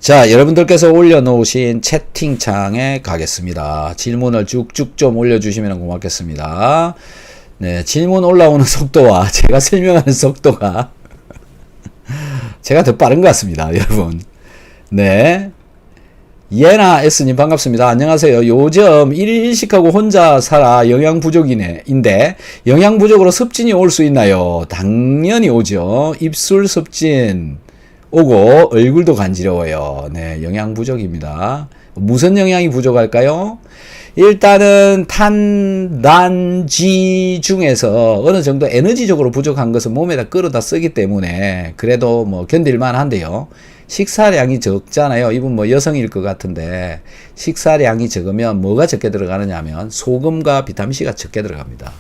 자, 여러분들께서 올려놓으신 채팅창에 가겠습니다. 질문을 쭉쭉 좀 올려주시면 고맙겠습니다. 네, 질문 올라오는 속도와 제가 설명하는 속도가 제가 더 빠른 것 같습니다, 여러분. 네. 예나 S님 반갑습니다. 안녕하세요. 요즘 1일 일식하고 혼자 살아 영양 부족인데 영양 부족으로 습진이 올 수 있나요? 당연히 오죠. 입술 습진 오고 얼굴도 간지러워요. 네, 영양 부족입니다. 무슨 영양이 부족할까요? 일단은 탄단지 중에서 어느 정도 에너지적으로 부족한 것은 몸에다 끌어다 쓰기 때문에 그래도 뭐 견딜만 한데요. 식사량이 적잖아요. 이분 뭐 여성일 것 같은데 식사량이 적으면 뭐가 적게 들어가느냐 하면 소금과 비타민C가 적게 들어갑니다.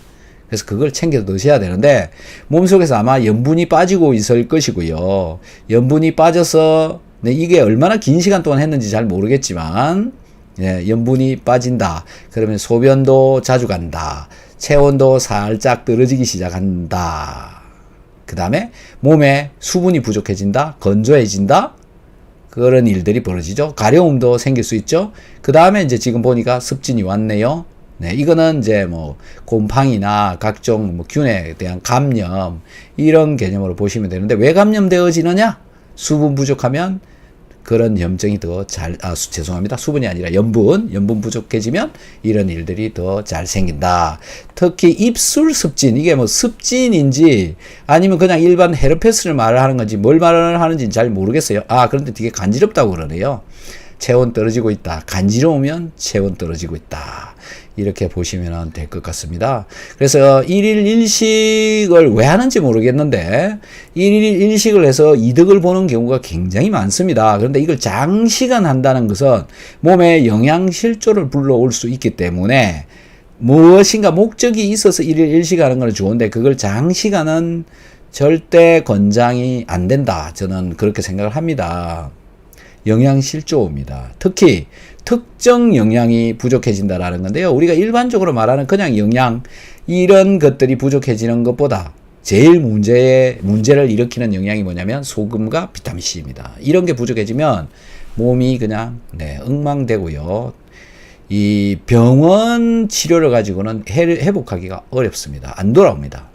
그래서 그걸 챙겨 드셔야 되는데 몸속에서 아마 염분이 빠지고 있을 것이고요. 염분이 빠져서 네, 이게 얼마나 긴 시간 동안 했는지 잘 모르겠지만 예, 염분이 빠진다. 그러면 소변도 자주 간다. 체온도 살짝 떨어지기 시작한다. 그 다음에 몸에 수분이 부족해진다. 건조해진다. 그런 일들이 벌어지죠. 가려움도 생길 수 있죠. 그 다음에 이제 지금 보니까 습진이 왔네요. 네, 이거는 이제 뭐 곰팡이나 각종 뭐 균에 대한 감염 이런 개념으로 보시면 되는데 왜 감염되어지느냐? 수분 부족하면 그런 염증이 더 잘, 죄송합니다. 수분이 아니라 염분 부족해지면 이런 일들이 더 잘 생긴다. 특히 입술 습진, 이게 뭐 습진인지 아니면 그냥 일반 헤르페스를 말하는 건지 뭘 말을 하는지는 잘 모르겠어요. 그런데 되게 간지럽다고 그러네요. 체온 떨어지고 있다. 간지러우면 체온 떨어지고 있다. 이렇게 보시면 될 것 같습니다. 그래서 1일 1식을 왜 하는지 모르겠는데 1일 1식을 해서 이득을 보는 경우가 굉장히 많습니다. 그런데 이걸 장시간 한다는 것은 몸에 영양 실조를 불러올 수 있기 때문에 무엇인가 목적이 있어서 1일 1식 하는 건 좋은데 그걸 장시간은 절대 권장이 안 된다. 저는 그렇게 생각을 합니다. 영양 실조입니다. 특히 특정 영양이 부족해진다라는 건데요. 우리가 일반적으로 말하는 그냥 영양 이런 것들이 부족해지는 것보다 제일 문제를 일으키는 영양이 뭐냐면 소금과 비타민C입니다. 이런 게 부족해지면 몸이 그냥 엉망되고요. 이 병원 치료를 가지고는 회복하기가 어렵습니다. 안 돌아옵니다.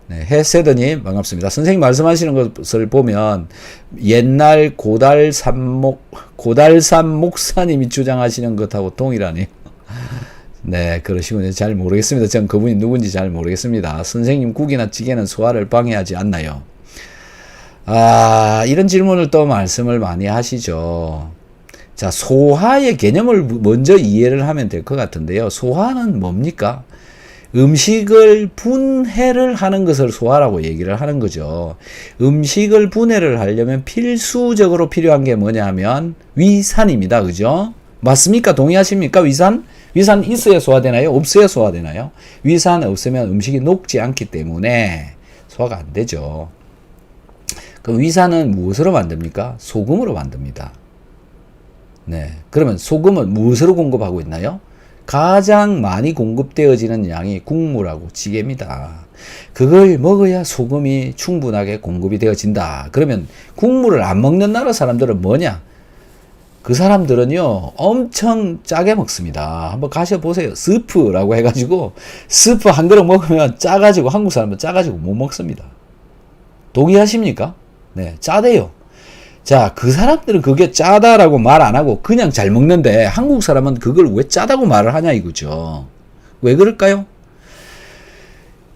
네, 해세더님 반갑습니다. 선생님 말씀하시는 것을 보면 옛날 고달산 목사님이 주장하시는 것하고 동일하네요. 네, 그러시군요. 잘 모르겠습니다. 전 그분이 누군지 잘 모르겠습니다. 선생님 국이나 찌개는 소화를 방해하지 않나요? 이런 질문을 또 말씀을 많이 하시죠. 자, 소화의 개념을 먼저 이해를 하면 될 것 같은데요. 소화는 뭡니까? 음식을 분해를 하는 것을 소화라고 얘기를 하는 거죠. 음식을 분해를 하려면 필수적으로 필요한 게 뭐냐 하면 위산입니다. 그죠? 맞습니까? 동의하십니까? 위산 있어야 소화되나요? 없어야 소화되나요? 위산 없으면 음식이 녹지 않기 때문에 소화가 안 되죠. 그럼 위산은 무엇으로 만듭니까? 소금으로 만듭니다. 네. 그러면 소금은 무엇으로 공급하고 있나요? 가장 많이 공급되어지는 양이 국물하고 찌개입니다. 그걸 먹어야 소금이 충분하게 공급이 되어진다. 그러면 국물을 안 먹는 나라 사람들은 뭐냐? 그 사람들은요 엄청 짜게 먹습니다. 한번 가셔보세요. 스프라고 해가지고 스프 한 그릇 먹으면 짜가지고 한국 사람은 짜가지고 못 먹습니다. 동의하십니까? 네, 짜대요. 자, 그 사람들은 그게 짜다라고 말 안 하고 그냥 잘 먹는데 한국 사람은 그걸 왜 짜다고 말을 하냐 이거죠. 왜 그럴까요?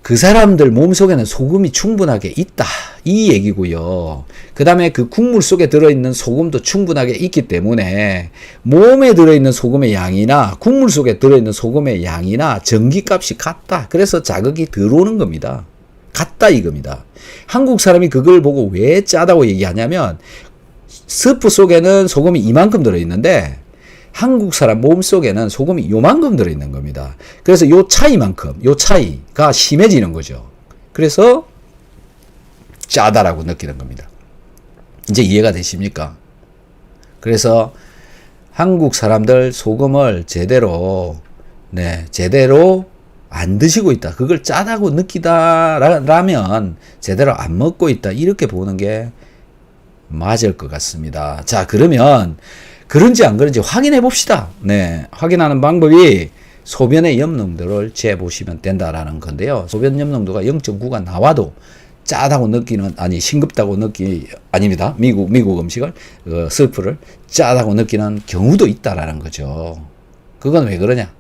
그 사람들 몸속에는 소금이 충분하게 있다. 이 얘기고요. 그 다음에 그 국물 속에 들어있는 소금도 충분하게 있기 때문에 몸에 들어있는 소금의 양이나 국물 속에 들어있는 소금의 양이나 전기값이 같다. 그래서 자극이 들어오는 겁니다. 같다 이겁니다. 한국 사람이 그걸 보고 왜 짜다고 얘기하냐면 스프 속에는 소금이 이만큼 들어있는데 한국 사람 몸 속에는 소금이 요만큼 들어있는 겁니다. 그래서 요 차이가 심해지는 거죠. 그래서 짜다라고 느끼는 겁니다. 이제 이해가 되십니까? 그래서 한국 사람들 소금을 제대로 안 드시고 있다. 그걸 짜다고 느끼다라면 제대로 안 먹고 있다. 이렇게 보는 게 맞을 것 같습니다. 자, 그러면 그런지 안 그런지 확인해 봅시다. 네, 확인하는 방법이 소변의 염농도를 재보시면 된다라는 건데요. 소변 염농도가 0.9가 나와도 짜다고 느끼는, 아니 싱겁다고 아닙니다. 미국 음식을 스프를 짜다고 느끼는 경우도 있다라는 거죠. 그건 왜 그러냐?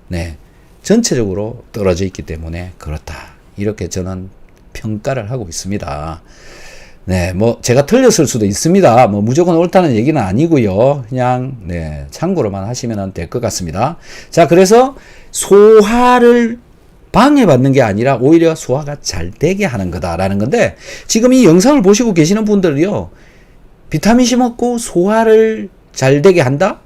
네, 전체적으로 떨어져 있기 때문에 그렇다. 이렇게 저는 평가를 하고 있습니다. 네, 뭐 제가 틀렸을 수도 있습니다. 뭐 무조건 옳다는 얘기는 아니고요. 그냥 네, 참고로만 하시면 될 것 같습니다. 자, 그래서 소화를 방해받는 게 아니라 오히려 소화가 잘 되게 하는 거다라는 건데, 지금 이 영상을 보시고 계시는 분들이요, 비타민C 먹고 소화를 잘 되게 한다?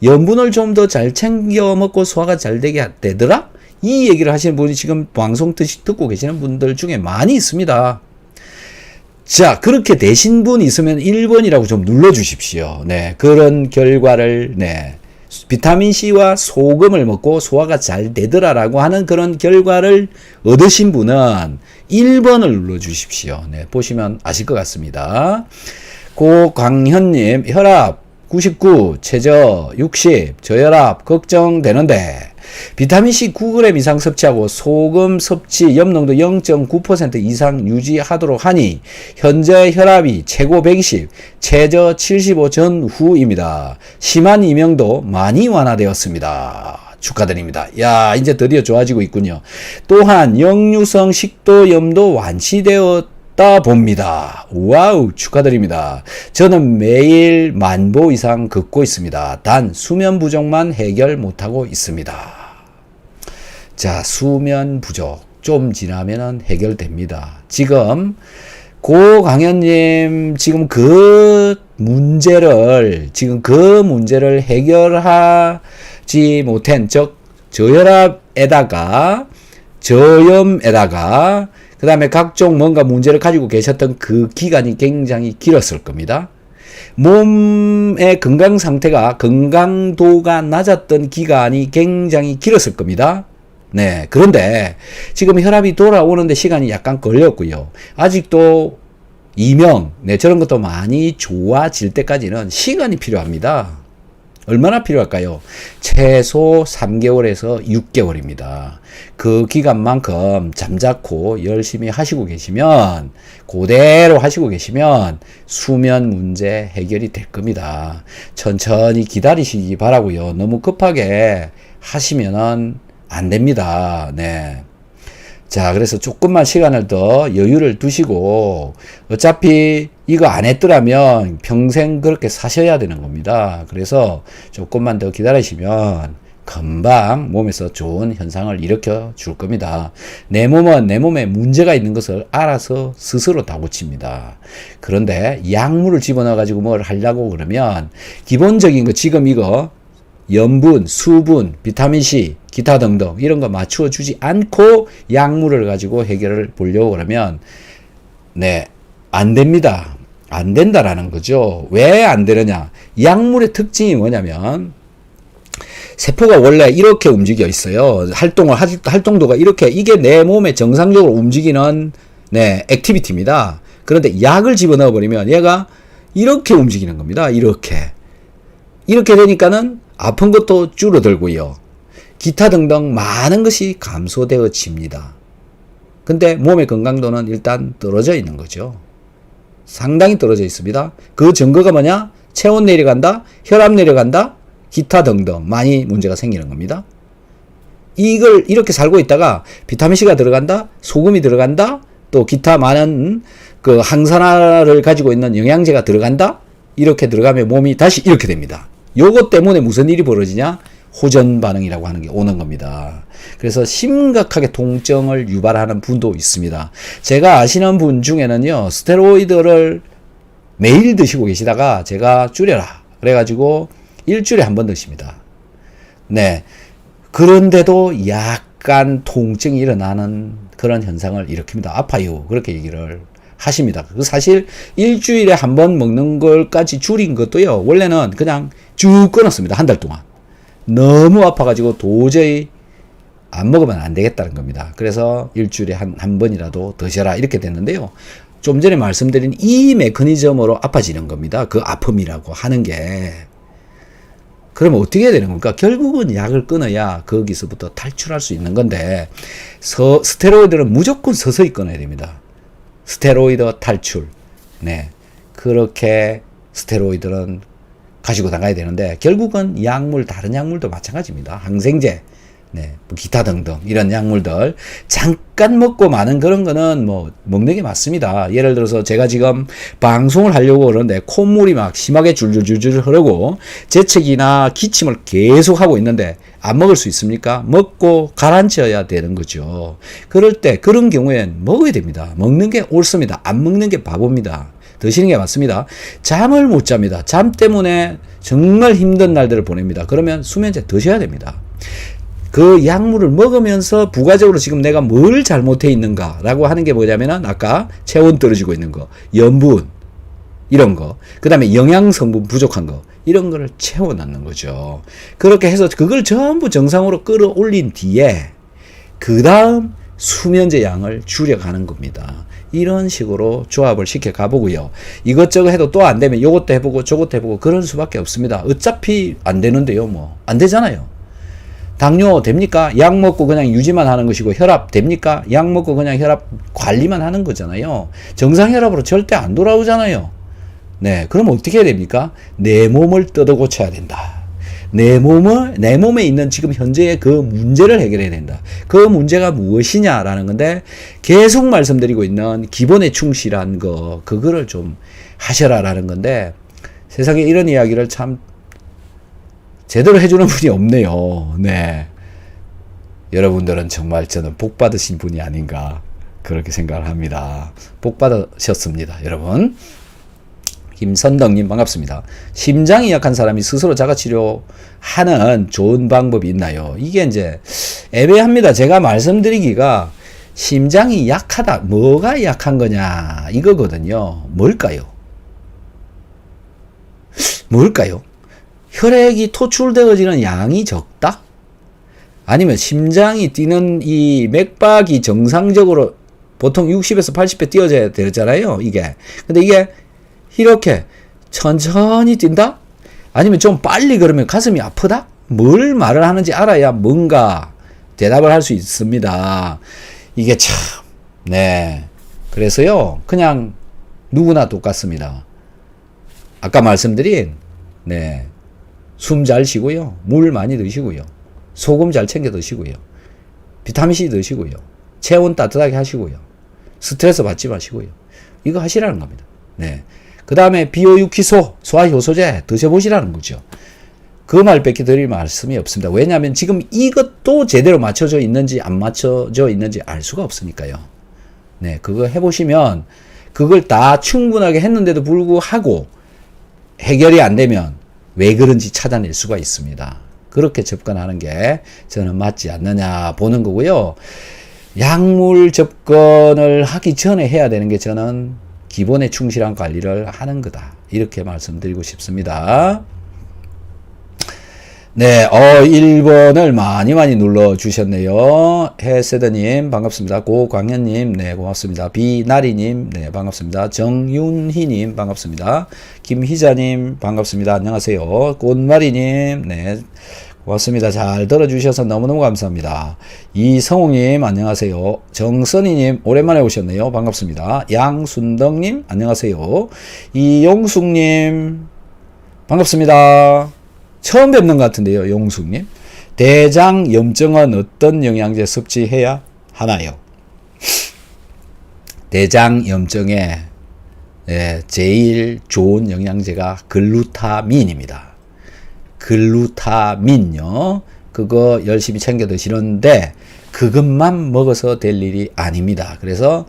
염분을 좀 더 잘 챙겨 먹고 소화가 잘 되게 되더라? 이 얘기를 하시는 분이 지금 방송 듣고 계시는 분들 중에 많이 있습니다. 자, 그렇게 되신 분 있으면 1번이라고 좀 눌러주십시오. 네, 그런 결과를, 네, 비타민C와 소금을 먹고 소화가 잘 되더라라고 하는 그런 결과를 얻으신 분은 1번을 눌러주십시오. 네, 보시면 아실 것 같습니다. 고광현님, 혈압 99, 체저 60, 저혈압 걱정되는데 비타민C 9g 이상 섭취하고 소금 섭취 염농도 0.9% 이상 유지하도록 하니 현재 혈압이 최고 120, 최저 75 전후입니다. 심한 이명도 많이 완화되었습니다. 축하드립니다. 야, 이제 드디어 좋아지고 있군요. 또한 역류성 식도염도 완치되었다 봅니다. 와우, 축하드립니다. 저는 매일 10,000보 이상 걷고 있습니다. 단 수면 부족만 해결 못하고 있습니다. 자, 수면 부족 좀 지나면은 해결됩니다. 지금 고강현님 지금 그 문제를 해결하지 못한, 즉 저혈압에다가 저염에다가 그 다음에 각종 뭔가 문제를 가지고 계셨던 그 기간이 굉장히 길었을 겁니다. 몸의 건강도가 낮았던 기간이 굉장히 길었을 겁니다. 네, 그런데 지금 혈압이 돌아오는데 시간이 약간 걸렸고요. 아직도 네, 저런 것도 많이 좋아질 때까지는 시간이 필요합니다. 얼마나 필요할까요? 최소 3개월에서 6개월입니다. 그 기간만큼 잠자코 열심히 하시고 계시면, 그대로 하시고 계시면 수면 문제 해결이 될 겁니다. 천천히 기다리시기 바라고요. 너무 급하게 하시면은 안 됩니다. 네. 자, 그래서 조금만 시간을 더 여유를 두시고, 어차피 이거 안 했더라면 평생 그렇게 사셔야 되는 겁니다. 그래서 조금만 더 기다리시면 금방 몸에서 좋은 현상을 일으켜 줄 겁니다. 내 몸은 내 몸에 문제가 있는 것을 알아서 스스로 다 고칩니다. 그런데 약물을 집어넣어 가지고 뭘 하려고 그러면 기본적인 거, 지금 이거 염분, 수분, 비타민C, 기타 등등 이런 거 맞추어 주지 않고 약물을 가지고 해결을 보려고 그러면 네, 안 됩니다. 안 된다라는 거죠. 왜 안 되느냐? 약물의 특징이 뭐냐면 세포가 원래 이렇게 움직여 있어요. 활동도가 이렇게, 이게 내 몸에 정상적으로 움직이는 네, 액티비티입니다. 그런데 약을 집어넣어 버리면 얘가 이렇게 움직이는 겁니다. 이렇게 되니까는 아픈 것도 줄어들고요. 기타 등등 많은 것이 감소되어집니다. 근데 몸의 건강도는 일단 떨어져 있는 거죠. 상당히 떨어져 있습니다. 그 증거가 뭐냐? 체온 내려간다, 혈압 내려간다, 기타 등등 많이 문제가 생기는 겁니다. 이걸 이렇게 살고 있다가 비타민C가 들어간다, 소금이 들어간다, 또 기타 많은 그 항산화를 가지고 있는 영양제가 들어간다, 이렇게 들어가면 몸이 다시 이렇게 됩니다. 요것 때문에 무슨 일이 벌어지냐? 호전 반응이라고 하는 게 오는 겁니다. 그래서 심각하게 통증을 유발하는 분도 있습니다. 제가 아시는 분 중에는요, 스테로이드를 매일 드시고 계시다가 제가 줄여라 그래가지고 일주일에 한 번 드십니다. 네. 그런데도 약간 통증이 일어나는 그런 현상을 일으킵니다. 아파요. 그렇게 얘기를 하십니다. 사실 일주일에 한 번 먹는 걸까지 줄인 것도요, 원래는 그냥 쭉 끊었습니다. 한 달 동안. 너무 아파가지고 도저히 안 먹으면 안 되겠다는 겁니다. 그래서 일주일에 한 번이라도 드셔라 이렇게 됐는데요. 좀 전에 말씀드린 이 메커니즘으로 아파지는 겁니다. 그 아픔이라고 하는 게. 그러면 어떻게 해야 되는 겁니까? 결국은 약을 끊어야 거기서부터 탈출할 수 있는 건데, 스테로이드는 무조건 서서히 끊어야 됩니다. 스테로이드 탈출. 네. 그렇게 스테로이드는 가지고 나가야 되는데, 결국은 약물, 다른 약물도 마찬가지입니다. 항생제, 네, 뭐 기타 등등 이런 약물들 잠깐 먹고 마는 그런 거는 뭐 먹는 게 맞습니다. 예를 들어서 제가 지금 방송을 하려고 그러는데 콧물이 막 심하게 줄줄줄줄 흐르고 재채기나 기침을 계속 하고 있는데 안 먹을 수 있습니까? 먹고 가라앉혀야 되는 거죠. 그럴 때 그런 경우엔 먹어야 됩니다. 먹는 게 옳습니다. 안 먹는 게 바보입니다. 드시는 게 맞습니다. 잠을 못 잡니다. 잠 때문에 정말 힘든 날들을 보냅니다. 그러면 수면제 드셔야 됩니다. 그 약물을 먹으면서 부가적으로 지금 내가 뭘 잘못해 있는가라고 하는 게 뭐냐면은 아까 체온 떨어지고 있는 거, 염분 이런 거, 그 다음에 영양성분 부족한 거 이런 거를 채워넣는 거죠. 그렇게 해서 그걸 전부 정상으로 끌어올린 뒤에 그 다음 수면제 양을 줄여가는 겁니다. 이런 식으로 조합을 시켜 가보고요. 이것저것 해도 또 안 되면 요것도 해보고 저것도 해보고 그런 수밖에 없습니다. 어차피 안 되는데요. 뭐 안 되잖아요. 당뇨 됩니까? 약 먹고 그냥 유지만 하는 것이고, 혈압 됩니까? 약 먹고 그냥 혈압 관리만 하는 거잖아요. 정상 혈압으로 절대 안 돌아오잖아요. 네, 그럼 어떻게 해야 됩니까? 내 몸을 뜯어 고쳐야 된다. 내 몸에 있는 지금 현재의 그 문제를 해결해야 된다. 그 문제가 무엇이냐라는 건데, 계속 말씀드리고 있는 기본에 충실한 거, 그거를 좀 하셔라라는 건데, 세상에 이런 이야기를 참 제대로 해주는 분이 없네요. 네. 여러분들은 정말 저는 복 받으신 분이 아닌가 그렇게 생각을 합니다. 복 받으셨습니다, 여러분. 김선덕님 반갑습니다. 심장이 약한 사람이 스스로 자가치료하는 좋은 방법이 있나요? 이게 이제 애매합니다. 제가 말씀드리기가 심장이 약하다. 뭐가 약한 거냐 이거거든요. 뭘까요? 혈액이 토출되어지는 양이 적다? 아니면 심장이 뛰는 이 맥박이 정상적으로 보통 60에서 80배 뛰어져야 되잖아요, 이게. 근데 이게 이렇게 천천히 뛴다? 아니면 좀 빨리 그러면 가슴이 아프다? 뭘 말을 하는지 알아야 뭔가 대답을 할 수 있습니다. 이게 참, 네. 그래서요, 그냥 누구나 똑같습니다. 아까 말씀드린, 네. 숨 잘 쉬고요. 물 많이 드시고요. 소금 잘 챙겨 드시고요. 비타민C 드시고요. 체온 따뜻하게 하시고요. 스트레스 받지 마시고요. 이거 하시라는 겁니다. 네. 그 다음에 비오유키소, 소화효소제 드셔보시라는 거죠. 그 말밖에 드릴 말씀이 없습니다. 왜냐하면 지금 이것도 제대로 맞춰져 있는지 안 맞춰져 있는지 알 수가 없으니까요. 네. 그거 해보시면 그걸 다 충분하게 했는데도 불구하고 해결이 안 되면 왜 그런지 찾아낼 수가 있습니다. 그렇게 접근하는 게 저는 맞지 않느냐 보는 거고요. 약물 접근을 하기 전에 해야 되는 게 저는 기본에 충실한 관리를 하는 거다. 이렇게 말씀드리고 싶습니다. 네, 1번을 많이 눌러주셨네요. 해세드님, 반갑습니다. 고광현님, 네, 고맙습니다. 비나리님, 네, 반갑습니다. 정윤희님, 반갑습니다. 김희자님, 반갑습니다. 안녕하세요. 꽃마리님, 네, 고맙습니다. 잘 들어주셔서 너무너무 감사합니다. 이성웅님, 안녕하세요. 정선희님, 오랜만에 오셨네요. 반갑습니다. 양순덕님, 안녕하세요. 이용숙님, 반갑습니다. 처음 뵙는 것 같은데요, 용숙님. 대장 염증은 어떤 영양제 섭취해야 하나요? 대장 염증에 제일 좋은 영양제가 글루타민입니다. 글루타민요. 그거 열심히 챙겨 드시는데 그것만 먹어서 될 일이 아닙니다. 그래서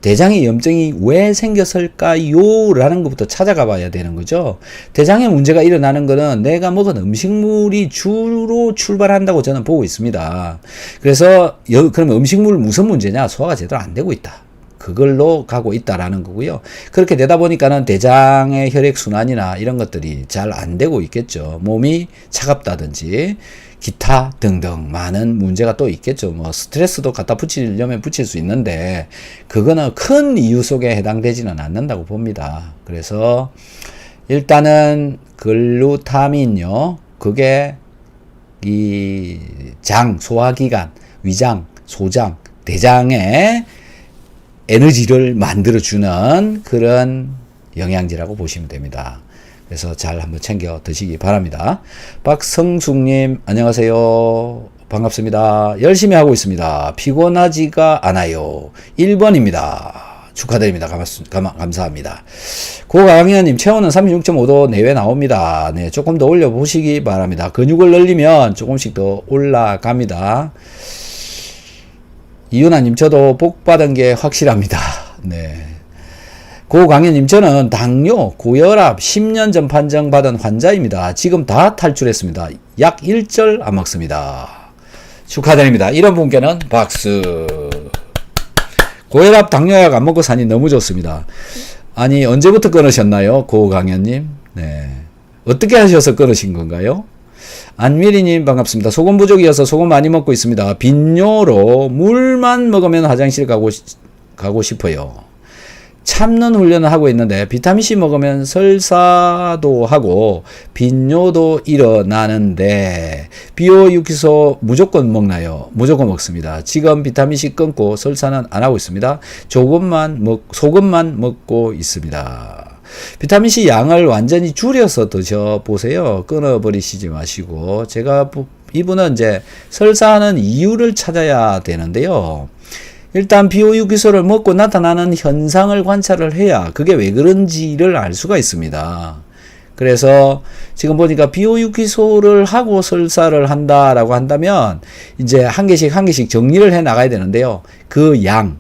대장의 염증이 왜 생겼을까요? 라는 것부터 찾아가 봐야 되는 거죠. 대장에 문제가 일어나는 거는 내가 먹은 음식물이 주로 출발한다고 저는 보고 있습니다. 그래서 그러면 음식물 무슨 문제냐? 소화가 제대로 안 되고 있다. 그걸로 가고 있다라는 거고요. 그렇게 되다 보니까는 대장의 혈액순환이나 이런 것들이 잘 안 되고 있겠죠. 몸이 차갑다든지 기타 등등 많은 문제가 또 있겠죠. 뭐 스트레스도 갖다 붙이려면 붙일 수 있는데 그거는 큰 이유 속에 해당되지는 않는다고 봅니다. 그래서 일단은 글루타민요. 그게 이 장, 소화기관, 위장, 소장, 대장에 에너지를 만들어주는 그런 영양제라고 보시면 됩니다. 그래서 잘 한번 챙겨 드시기 바랍니다. 박성숙님, 안녕하세요. 반갑습니다. 열심히 하고 있습니다. 피곤하지가 않아요. 1번입니다. 축하드립니다. 감사합니다. 고강현님, 체온은 36.5도 내외 나옵니다. 네, 조금 더 올려보시기 바랍니다. 근육을 늘리면 조금씩 더 올라갑니다. 이윤아님, 저도 복 받은 게 확실합니다. 네. 고강현님, 저는 당뇨, 고혈압 10년 전 판정받은 환자입니다. 지금 다 탈출했습니다. 약 1절 안 먹습니다. 축하드립니다. 이런 분께는 박수. 고혈압, 당뇨약 안 먹고 사니 너무 좋습니다. 아니, 언제부터 끊으셨나요? 고강현님. 네. 어떻게 하셔서 끊으신 건가요? 안미리님, 반갑습니다. 소금 부족이어서 소금 많이 먹고 있습니다. 빈뇨로 물만 먹으면 화장실 가고 싶어요. 참는 훈련을 하고 있는데 비타민C 먹으면 설사도 하고 빈뇨도 일어나는데 비오유기소 무조건 먹나요? 무조건 먹습니다. 지금 비타민C 끊고 설사는 안 하고 있습니다. 소금만 먹고 있습니다. 비타민C 양을 완전히 줄여서 드셔보세요. 끊어버리시지 마시고. 이분은 이제 설사하는 이유를 찾아야 되는데요. 일단 비오유기소를 먹고 나타나는 현상을 관찰을 해야 그게 왜 그런지를 알 수가 있습니다. 그래서 지금 보니까 비오유기소를 하고 설사를 한다라고 한다면 이제 한 개씩 정리를 해 나가야 되는데요. 그 양,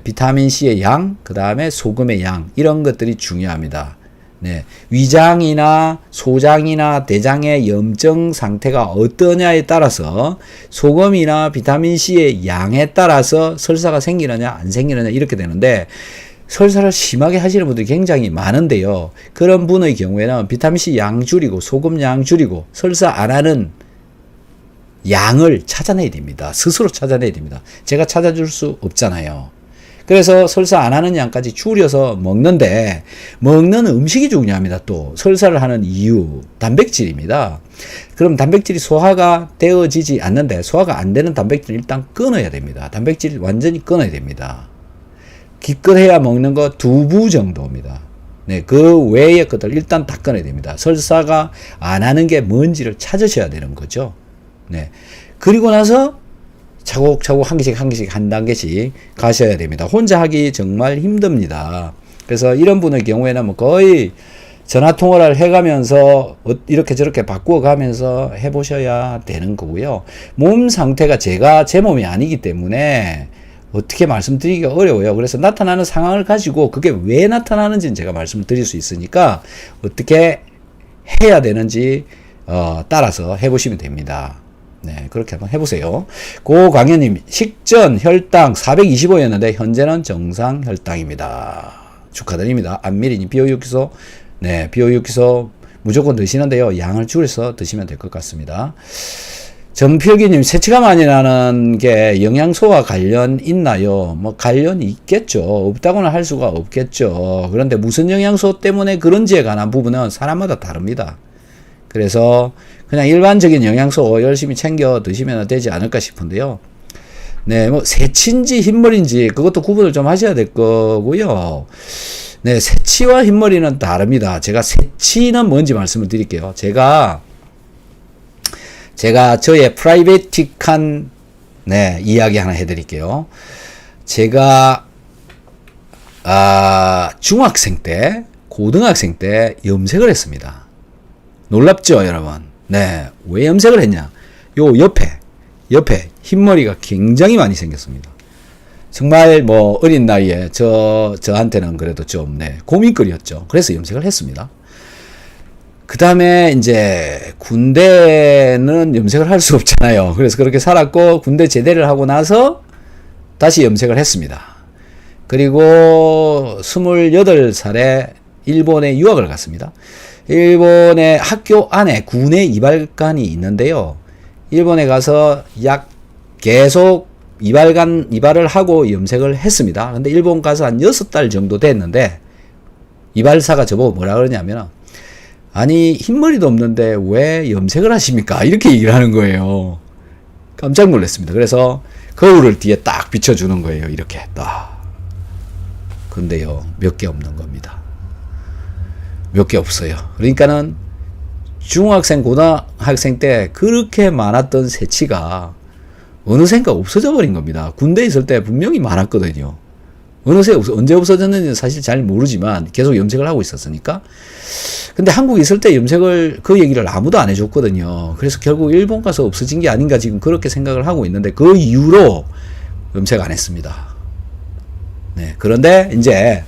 비타민C의 양, 그 다음에 소금의 양, 이런 것들이 중요합니다. 네, 위장이나 소장이나 대장의 염증 상태가 어떠냐에 따라서 소금이나 비타민C의 양에 따라서 설사가 생기느냐 안 생기느냐 이렇게 되는데 설사를 심하게 하시는 분들이 굉장히 많은데요. 그런 분의 경우에는 비타민C 양 줄이고 소금 양 줄이고 설사 안 하는 양을 찾아내야 됩니다. 스스로 찾아내야 됩니다. 제가 찾아줄 수 없잖아요. 그래서 설사 안 하는 양까지 줄여서 먹는데 먹는 음식이 중요합니다. 또 설사를 하는 이유, 단백질입니다. 그럼 단백질이 소화가 되어지지 않는데 소화가 안 되는 단백질을 일단 끊어야 됩니다. 단백질을 완전히 끊어야 됩니다. 기껏해야 먹는 거 2부 정도입니다. 네, 그 외의 것들 일단 다 끊어야 됩니다. 설사가 안 하는 게 뭔지를 찾으셔야 되는 거죠. 네. 그리고 나서 차곡차곡 한 개씩 한 단계씩 가셔야 됩니다. 혼자 하기 정말 힘듭니다. 그래서 이런 분의 경우에는 뭐 거의 전화통화를 해가면서 이렇게 저렇게 바꾸어가면서 해보셔야 되는 거고요. 몸 상태가 제 몸이 아니기 때문에 어떻게 말씀드리기가 어려워요. 그래서 나타나는 상황을 가지고 그게 왜 나타나는지는 제가 말씀을 드릴 수 있으니까 어떻게 해야 되는지 따라서 해보시면 됩니다. 네, 그렇게 한번 해보세요. 고광현님, 식전 혈당 425였는데 현재는 정상 혈당입니다. 축하드립니다. 안미리님, 비오유기소, 네, 비오유기소 무조건 드시는데요. 양을 줄여서 드시면 될 것 같습니다. 정필기님, 새치가 많이 나는 게 영양소와 관련 있나요? 뭐 관련이 있겠죠. 없다고는 할 수가 없겠죠. 그런데 무슨 영양소 때문에 그런지에 관한 부분은 사람마다 다릅니다. 그래서 그냥 일반적인 영양소 열심히 챙겨 드시면 되지 않을까 싶은데요. 네, 뭐 새치인지 흰머리인지 그것도 구분을 좀 하셔야 될 거고요. 네, 새치와 흰머리는 다릅니다. 제가 새치는 뭔지 말씀을 드릴게요. 제가 저의 프라이베틱한 이야기 하나 해드릴게요. 제가 중학생 때, 고등학생 때 염색을 했습니다. 놀랍죠, 여러분? 네, 왜 염색을 했냐? 요 옆에 흰머리가 굉장히 많이 생겼습니다. 정말 뭐 어린 나이에 저한테는 그래도 좀 고민거리였죠. 그래서 염색을 했습니다. 그 다음에 이제 군대는 염색을 할 수 없잖아요. 그래서 그렇게 살았고 군대 제대를 하고 나서 다시 염색을 했습니다. 그리고 28살에 일본에 유학을 갔습니다. 일본의 학교 안에 군의 이발관이 있는데요. 일본에 가서 계속 이발을 하고 염색을 했습니다. 근데 일본 가서 한 6달 정도 됐는데 이발사가 저보고 뭐라 그러냐면, 아니 흰머리도 없는데 왜 염색을 하십니까? 이렇게 얘기를 하는 거예요. 깜짝 놀랐습니다. 그래서 거울을 뒤에 딱 비춰주는 거예요. 이렇게 딱. 근데요, 몇 개 없는 겁니다. 몇 개 없어요. 그러니까는 중학생, 고등학생 때 그렇게 많았던 새치가 어느샌가 없어져 버린 겁니다. 군대에 있을 때 분명히 많았거든요. 언제 없어졌는지는 사실 잘 모르지만 계속 염색을 하고 있었으니까. 근데 한국에 있을 때 염색을, 그 얘기를 아무도 안 해줬거든요. 그래서 결국 일본 가서 없어진 게 아닌가 지금 그렇게 생각을 하고 있는데, 그 이후로 염색 안 했습니다. 네. 그런데 이제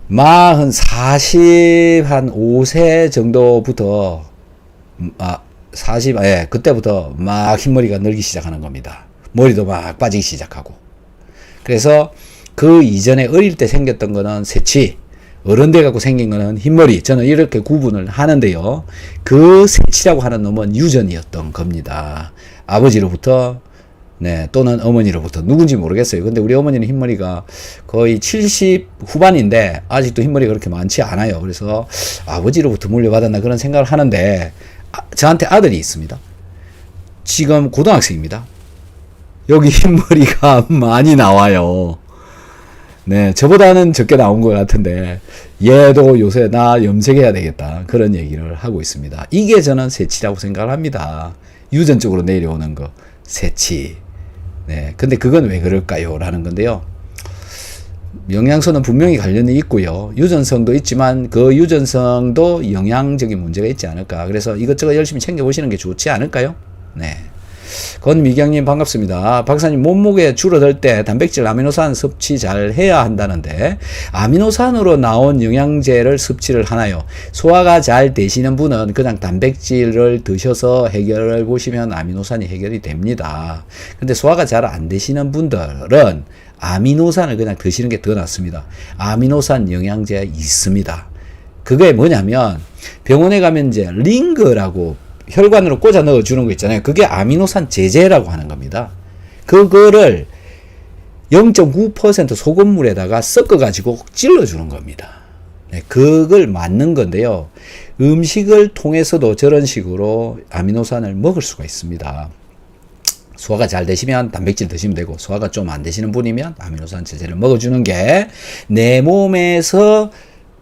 45세 정도부터, 그때부터 막 흰머리가 늘기 시작하는 겁니다. 머리도 막 빠지기 시작하고. 그래서 그 이전에 어릴 때 생겼던 거는 새치, 어른 돼 갖고 생긴 거는 흰머리. 저는 이렇게 구분을 하는데요. 그 새치라고 하는 놈은 유전이었던 겁니다. 아버지로부터, 네, 또는 어머니로부터, 누군지 모르겠어요. 근데 우리 어머니는 흰머리가 거의 70 후반인데 아직도 흰머리가 그렇게 많지 않아요. 그래서 아버지로부터 물려받았나 그런 생각을 하는데, 저한테 아들이 있습니다. 지금 고등학생입니다. 여기 흰머리가 많이 나와요. 네, 저보다는 적게 나온 것 같은데 얘도 요새 나 염색해야 되겠다 그런 얘기를 하고 있습니다. 이게 저는 새치라고 생각을 합니다. 유전적으로 내려오는 거, 새치. 네, 근데 그건 왜 그럴까요? 라는 건데요. 영양소는 분명히 관련이 있고요. 유전성도 있지만 그 유전성도 영양적인 문제가 있지 않을까. 그래서 이것저것 열심히 챙겨보시는 게 좋지 않을까요? 네. 권미경님 반갑습니다. 박사님, 몸무게 줄어들 때 단백질, 아미노산 섭취 잘 해야 한다는데 아미노산으로 나온 영양제를 섭취를 하나요? 소화가 잘 되시는 분은 그냥 단백질을 드셔서 해결을 보시면 아미노산이 해결이 됩니다. 근데 소화가 잘 안 되시는 분들은 아미노산을 그냥 드시는 게 더 낫습니다. 아미노산 영양제 있습니다. 그게 뭐냐면 병원에 가면 이제 링거라고 혈관으로 꽂아 넣어주는 거 있잖아요. 그게 아미노산 제제라고 하는 겁니다. 그거를 0.9% 소금물에다가 섞어가지고 찔러주는 겁니다. 네, 그걸 맞는 건데요. 음식을 통해서도 저런 식으로 아미노산을 먹을 수가 있습니다. 소화가 잘 되시면 단백질 드시면 되고, 소화가 좀 안 되시는 분이면 아미노산 제제를 먹어주는 게 내 몸에서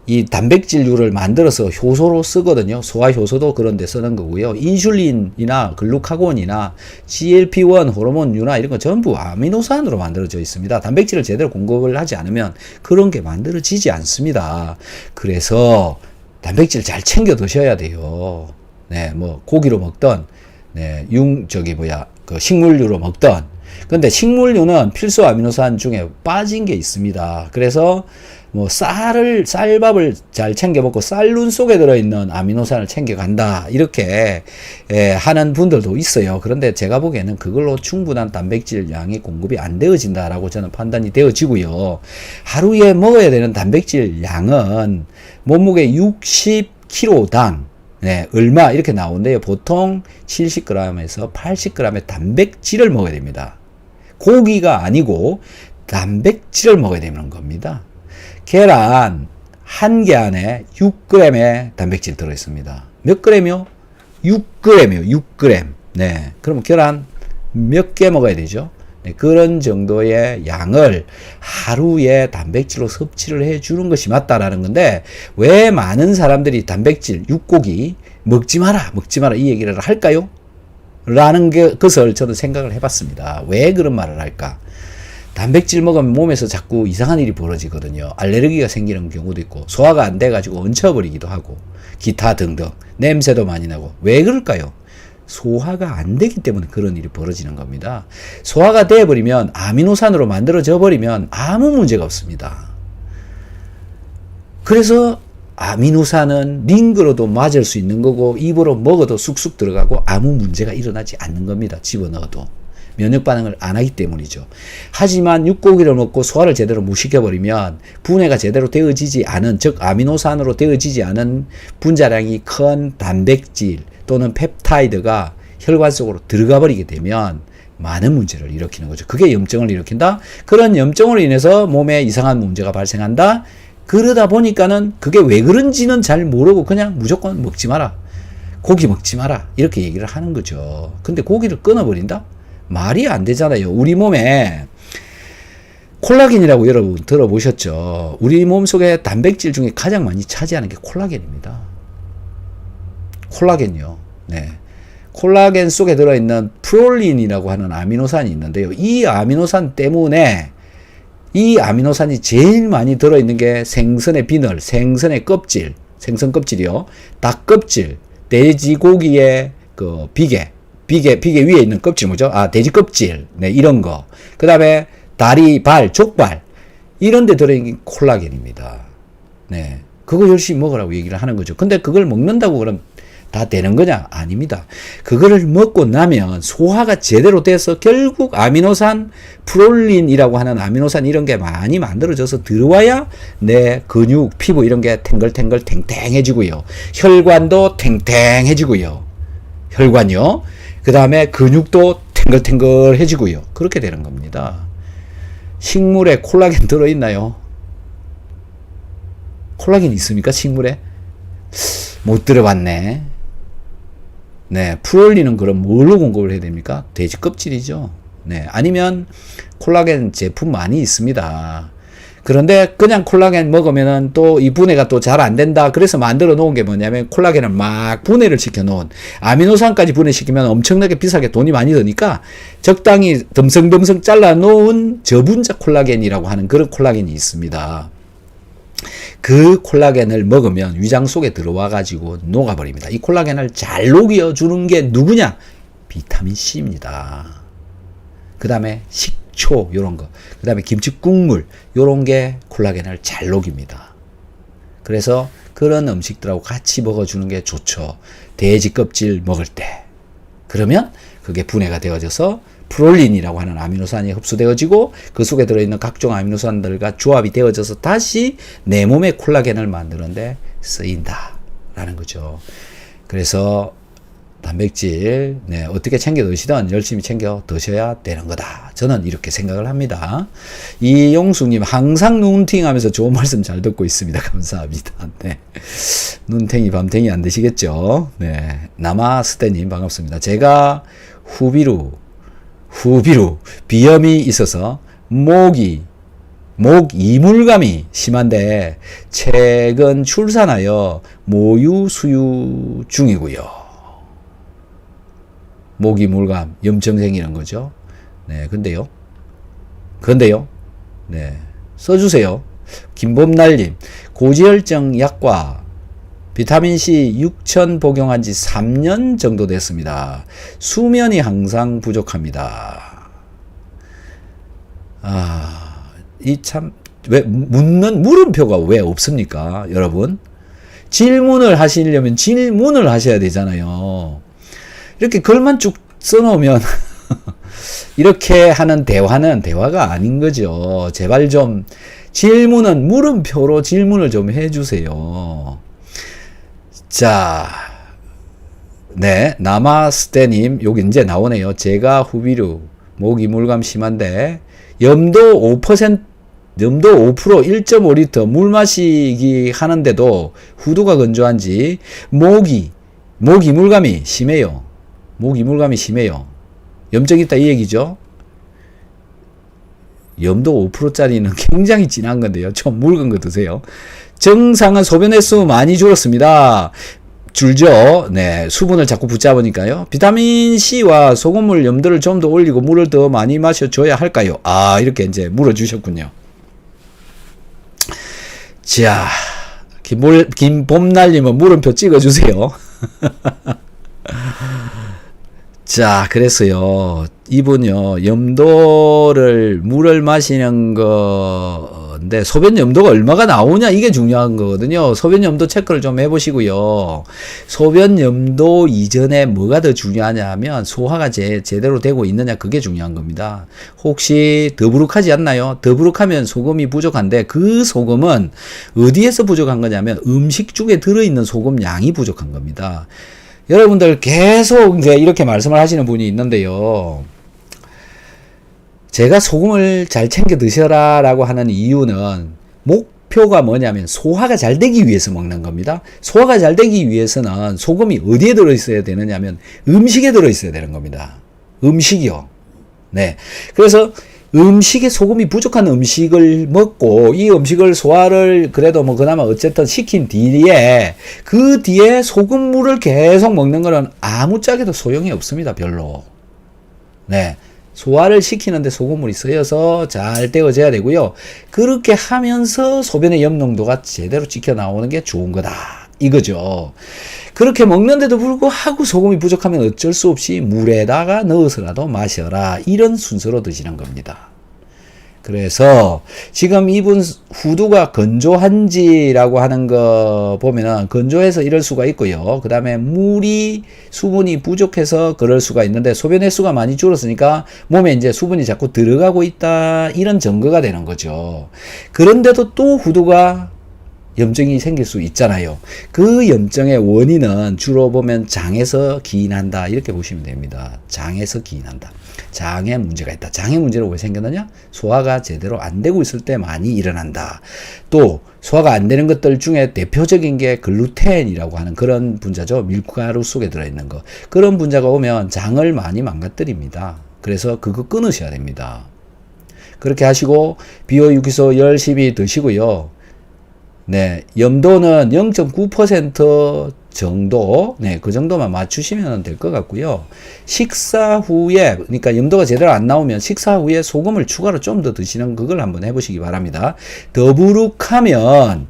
이 단백질류를 만들어서 효소로 쓰거든요. 소화 효소도 그런 데 쓰는 거고요. 인슐린이나 글루카곤이나 GLP-1 호르몬류나 이런 거 전부 아미노산으로 만들어져 있습니다. 단백질을 제대로 공급을 하지 않으면 그런 게 만들어지지 않습니다. 그래서 단백질 잘 챙겨 드셔야 돼요. 네, 뭐 고기로 먹던, 네, 식물류로 먹던. 근데 식물류는 필수 아미노산 중에 빠진 게 있습니다. 그래서 뭐 쌀밥을 잘 챙겨 먹고 쌀룬 속에 들어있는 아미노산을 챙겨 간다, 이렇게 하는 분들도 있어요. 그런데 제가 보기에는 그걸로 충분한 단백질 양이 공급이 안 되어진다라고 저는 판단이 되어지고요. 하루에 먹어야 되는 단백질 양은 몸무게 60kg당 네, 얼마 이렇게 나오는데요. 보통 70g에서 80g의 단백질을 먹어야 됩니다. 고기가 아니고 단백질을 먹어야 되는 겁니다. 계란 한 개 안에 6g의 단백질 들어있습니다. 몇 g이요? 6g이요. 6g. 네. 그럼 계란 몇 개 먹어야 되죠? 네, 그런 정도의 양을 하루에 단백질로 섭취를 해주는 것이 맞다라는 건데, 왜 많은 사람들이 단백질, 육고기 먹지 마라 이 얘기를 할까요? 라는 것을 저는 생각을 해봤습니다. 왜 그런 말을 할까? 단백질 먹으면 몸에서 자꾸 이상한 일이 벌어지거든요. 알레르기가 생기는 경우도 있고, 소화가 안 돼가지고 얹혀버리기도 하고, 기타 등등 냄새도 많이 나고. 왜 그럴까요? 소화가 안 되기 때문에 그런 일이 벌어지는 겁니다. 소화가 되어버리면, 아미노산으로 만들어져 버리면 아무 문제가 없습니다. 그래서 아미노산은 링거로도 맞을 수 있는 거고, 입으로 먹어도 쑥쑥 들어가고 아무 문제가 일어나지 않는 겁니다. 집어넣어도. 면역 반응을 안 하기 때문이죠. 하지만 육고기를 먹고 소화를 제대로 못 시켜버리면 분해가 제대로 되어지지 않은, 즉 아미노산으로 되어지지 않은 분자량이 큰 단백질 또는 펩타이드가 혈관 속으로 들어가 버리게 되면 많은 문제를 일으키는 거죠. 그게 염증을 일으킨다. 그런 염증으로 인해서 몸에 이상한 문제가 발생한다. 그러다 보니까는 그게 왜 그런지는 잘 모르고 그냥 무조건 먹지 마라, 고기 먹지 마라, 이렇게 얘기를 하는 거죠. 근데 고기를 끊어버린다? 말이 안 되잖아요. 우리 몸에 콜라겐이라고 여러분 들어보셨죠? 우리 몸속에 단백질 중에 가장 많이 차지하는 게 콜라겐입니다. 콜라겐요. 네. 콜라겐 속에 들어있는 프롤린이라고 하는 아미노산이 있는데요. 이 아미노산 때문에, 이 아미노산이 제일 많이 들어있는 게 생선의 비늘, 생선의 껍질, 생선 껍질이요. 닭 껍질, 돼지고기의 그 비계 위에 있는 껍질 뭐죠? 아, 돼지 껍질. 네, 이런 거. 그 다음에 다리, 발, 족발. 이런 데 들어있는 게 콜라겐입니다. 네. 그거 열심히 먹으라고 얘기를 하는 거죠. 근데 그걸 먹는다고 그럼 다 되는 거냐? 아닙니다. 그거를 먹고 나면 소화가 제대로 돼서 결국 아미노산, 프롤린이라고 하는 아미노산 이런 게 많이 만들어져서 들어와야 내 근육, 피부 이런 게 탱글탱글 탱탱해지고요. 혈관도 탱탱해지고요. 혈관이요. 그 다음에 근육도 탱글탱글해지고요. 그렇게 되는 겁니다. 식물에 콜라겐 들어있나요? 콜라겐 있습니까? 식물에? 못 들어봤네. 네, 프롤린은 그럼 뭘로 공급을 해야 됩니까? 돼지 껍질이죠. 네, 아니면 콜라겐 제품 많이 있습니다. 그런데 그냥 콜라겐 먹으면은 또 이 분해가 또 잘 안 된다. 그래서 만들어 놓은 게 뭐냐면 콜라겐을 막 분해를 시켜 놓은, 아미노산까지 분해시키면 엄청나게 비싸게 돈이 많이 드니까 적당히 듬성듬성 잘라 놓은 저분자 콜라겐이라고 하는 그런 콜라겐이 있습니다. 그 콜라겐을 먹으면 위장 속에 들어와 가지고 녹아버립니다. 이 콜라겐을 잘 녹여주는 게 누구냐? 비타민C입니다. 그 다음에 식초 요런 거, 그 다음에 김치 국물 요런 게 콜라겐을 잘 녹입니다. 그래서 그런 음식들하고 같이 먹어주는 게 좋죠. 돼지 껍질 먹을 때. 그러면 그게 분해가 되어져서 프롤린이라고 하는 아미노산이 흡수되어지고 그 속에 들어있는 각종 아미노산들과 조합이 되어져서 다시 내 몸의 콜라겐을 만드는데 쓰인다라는 거죠. 그래서 단백질, 네, 어떻게 챙겨 드시든 열심히 챙겨 드셔야 되는 거다. 저는 이렇게 생각을 합니다. 이용숙님, 항상 눈팅 하면서 좋은 말씀 잘 듣고 있습니다. 감사합니다. 네. 눈탱이, 밤탱이 안 되시겠죠? 네. 나마스테님, 반갑습니다. 제가 후비루, 비염이 있어서 목 이물감이 심한데 최근 출산하여 모유 수유 중이고요. 목 이물감, 염증 생기는 거죠. 네, 근데요. 네, 써주세요. 김봄날님, 고지혈증 약과 비타민C 6천 복용한 지 3년 정도 됐습니다. 수면이 항상 부족합니다. 왜, 물음표가 왜 없습니까? 여러분? 질문을 하시려면 질문을 하셔야 되잖아요. 이렇게 글만 쭉 써놓으면, 이렇게 하는 대화가 아닌 거죠. 제발 좀, 질문은 물음표로 질문을 좀 해주세요. 자, 네, 나마스테님, 여기 이제 나오네요. 제가 후비루, 목 이물감 심한데, 염도 5%, 1.5리터 물 마시기 하는데도 후두가 건조한지, 목 이물감이 심해요. 염증이 있다 이 얘기죠. 염도 5%짜리는 굉장히 진한 건데요. 좀 묽은 거 드세요. 정상은 소변 횟수 많이 줄었습니다. 줄죠. 네, 수분을 자꾸 붙잡으니까요. 비타민C와 소금물 염도를 좀 더 올리고 물을 더 많이 마셔줘야 할까요? 이렇게 이제 물어주셨군요. 자, 김봄날님은 물음표 찍어주세요. 자, 그래서요, 이분요, 물을 마시는 거, 나오는데 소변 염도가 얼마가 나오냐 이게 중요한 거거든요. 소변 염도 체크를 좀 해보시고요. 소변 염도 이전에 뭐가 더 중요하냐 하면 소화가 제대로 되고 있느냐 그게 중요한 겁니다. 혹시 더부룩하지 않나요? 더부룩하면 소금이 부족한데 그 소금은 어디에서 부족한 거냐면 음식 중에 들어있는 소금 양이 부족한 겁니다. 여러분들 계속 이제 이렇게 말씀을 하시는 분이 있는데요. 제가 소금을 잘 챙겨 드셔라 라고 하는 이유는 목표가 뭐냐면 소화가 잘 되기 위해서 먹는 겁니다. 소화가 잘 되기 위해서는 소금이 어디에 들어있어야 되느냐면 음식에 들어있어야 되는 겁니다. 음식이요. 네. 그래서 음식에 소금이 부족한 음식을 먹고 이 음식을 소화를 그래도 뭐 그나마 어쨌든 시킨 뒤에 그 뒤에 소금물을 계속 먹는 거는 아무짝에도 소용이 없습니다. 별로. 네. 소화를 시키는데 소금물이 쓰여서 잘 떼어져야 되고요. 그렇게 하면서 소변의 염농도가 제대로 찍혀 나오는 게 좋은 거다. 이거죠. 그렇게 먹는데도 불구하고 소금이 부족하면 어쩔 수 없이 물에다가 넣어서라도 마셔라. 이런 순서로 드시는 겁니다. 그래서 지금 이분 후두가 건조한지라고 하는 거 보면은 건조해서 이럴 수가 있고요. 그 다음에 물이 수분이 부족해서 그럴 수가 있는데 소변 횟수가 많이 줄었으니까 몸에 이제 수분이 자꾸 들어가고 있다. 이런 증거가 되는 거죠. 그런데도 또 후두가 염증이 생길 수 있잖아요. 그 염증의 원인은 주로 보면 장에서 기인한다. 이렇게 보시면 됩니다. 장에서 기인한다. 장에 문제가 있다. 장에 문제가 왜 생겼느냐? 소화가 제대로 안 되고 있을 때 많이 일어난다. 또 소화가 안 되는 것들 중에 대표적인 게 글루텐이라고 하는 그런 분자죠. 밀가루 속에 들어있는 거. 그런 분자가 오면 장을 많이 망가뜨립니다. 그래서 그거 끊으셔야 됩니다. 그렇게 하시고 비오유기소 열심히 드시고요. 네, 염도는 0.9% 정도, 네, 그 정도만 맞추시면 될 것 같고요. 식사 후에, 그러니까 염도가 제대로 안 나오면 식사 후에 소금을 추가로 좀 더 드시는 그걸 한번 해보시기 바랍니다. 더부룩하면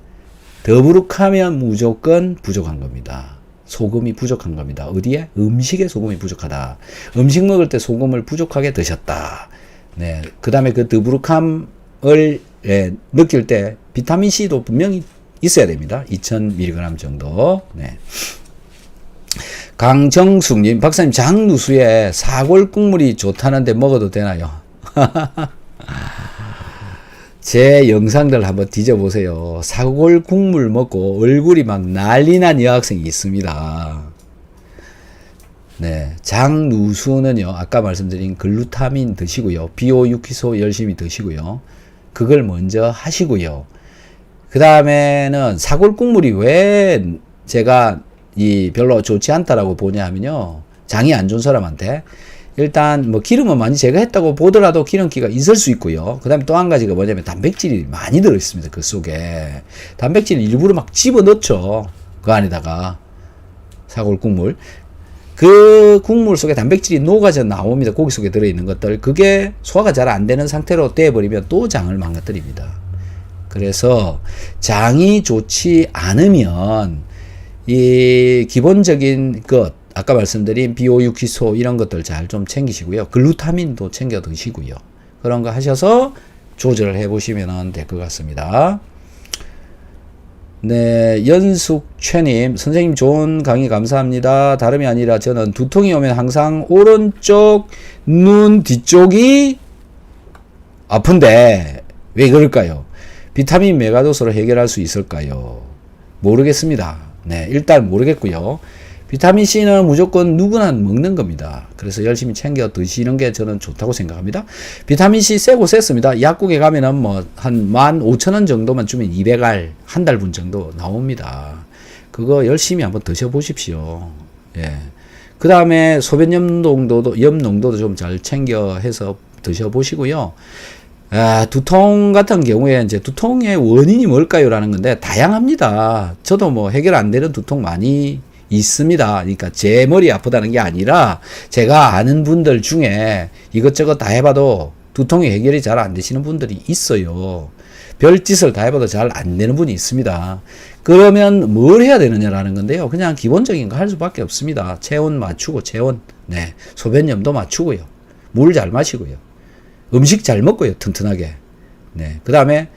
무조건 부족한 겁니다. 소금이 부족한 겁니다. 어디에? 음식에 소금이 부족하다. 음식 먹을 때 소금을 부족하게 드셨다. 네, 그 다음에 그 더부룩함을 느낄 때 비타민C도 분명히 있어야 됩니다. 2000mg 정도. 네. 강정숙님, 박사님, 장누수에 사골 국물이 좋다는데 먹어도 되나요? 제 영상들 한번 뒤져보세요. 사골 국물 먹고 얼굴이 막 난리 난 여학생이 있습니다. 네. 장누수는요, 아까 말씀드린 글루타민 드시고요. 비오유키소 열심히 드시고요. 그걸 먼저 하시고요. 그 다음에는 사골 국물이 왜 제가 별로 좋지 않다라고 보냐 하면요. 장이 안 좋은 사람한테 일단 뭐 기름은 많이 제거했다고 보더라도 기름기가 있을 수 있고요. 그 다음에 또 한 가지가 뭐냐면 단백질이 많이 들어있습니다. 그 속에. 단백질을 일부러 막 집어넣죠. 그 안에다가. 사골 국물. 그 국물 속에 단백질이 녹아져 나옵니다. 고기 속에 들어있는 것들. 그게 소화가 잘 안 되는 상태로 돼버리면 또 장을 망가뜨립니다. 그래서 장이 좋지 않으면 이 기본적인 것, 아까 말씀드린 비오유키소 이런 것들 잘 좀 챙기시고요. 글루타민도 챙겨 드시고요. 그런 거 하셔서 조절을 해보시면 될 것 같습니다. 네, 연숙최님, 선생님 좋은 강의 감사합니다. 다름이 아니라 저는 두통이 오면 항상 오른쪽 눈 뒤쪽이 아픈데 왜 그럴까요? 비타민 메가도스로 해결할 수 있을까요? 모르겠습니다. 네, 일단 모르겠고요. 비타민C는 무조건 누구나 먹는 겁니다. 그래서 열심히 챙겨 드시는 게 저는 좋다고 생각합니다. 비타민C 세고 셌습니다. 약국에 가면은 뭐 한 15,000원 정도만 주면 200알 한 달분 정도 나옵니다. 그거 열심히 한번 드셔보십시오. 예. 그 다음에 소변 염농도도 좀 잘 챙겨 해서 드셔보시고요. 두통 같은 경우에 이제 두통의 원인이 뭘까요? 라는 건데 다양합니다. 저도 뭐 해결 안 되는 두통 많이 있습니다. 그러니까 제 머리 아프다는 게 아니라 제가 아는 분들 중에 이것저것 다 해봐도 두통이 해결이 잘 안 되시는 분들이 있어요. 별짓을 다 해봐도 잘 안 되는 분이 있습니다. 그러면 뭘 해야 되느냐라는 건데요. 그냥 기본적인 거 할 수밖에 없습니다. 체온 맞추고 네, 소변염도 맞추고요. 물 잘 마시고요. 음식 잘 먹고요. 튼튼하게. 네. 그 다음에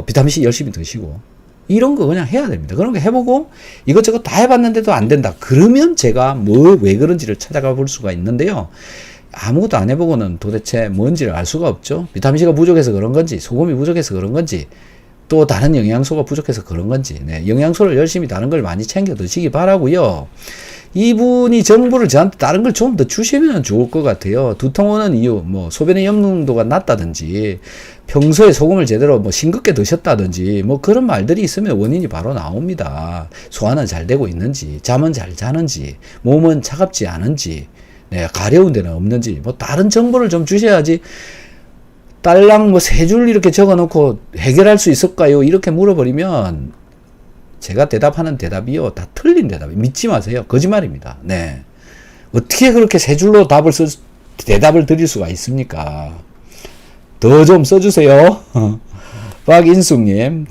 비타민C 열심히 드시고, 이런 거 그냥 해야 됩니다. 그런 거 해보고, 이것저것 다 해봤는데도 안 된다. 그러면 제가 왜 그런지를 찾아가 볼 수가 있는데요. 아무것도 안 해보고는 도대체 뭔지를 알 수가 없죠. 비타민C가 부족해서 그런 건지, 소금이 부족해서 그런 건지, 또 다른 영양소가 부족해서 그런 건지, 네, 영양소를 열심히 다른 걸 많이 챙겨 드시기 바라고요. 이분이 정보를 저한테 다른 걸 좀 더 주시면 좋을 것 같아요. 두통 오는 이유, 뭐 소변의 염증도가 낮다든지, 평소에 소금을 제대로 뭐 싱겁게 드셨다든지, 뭐 그런 말들이 있으면 원인이 바로 나옵니다. 소화는 잘 되고 있는지, 잠은 잘 자는지, 몸은 차갑지 않은지, 네, 가려운 데는 없는지, 뭐 다른 정보를 좀 주셔야지. 딸랑 뭐 세 줄 이렇게 적어 놓고 해결할 수 있을까요? 이렇게 물어버리면 제가 대답하는 대답이요, 다 틀린 대답이, 믿지 마세요. 거짓말입니다. 네. 어떻게 그렇게 세 줄로 대답을 드릴 수가 있습니까? 더 좀 써주세요. 박인숙님.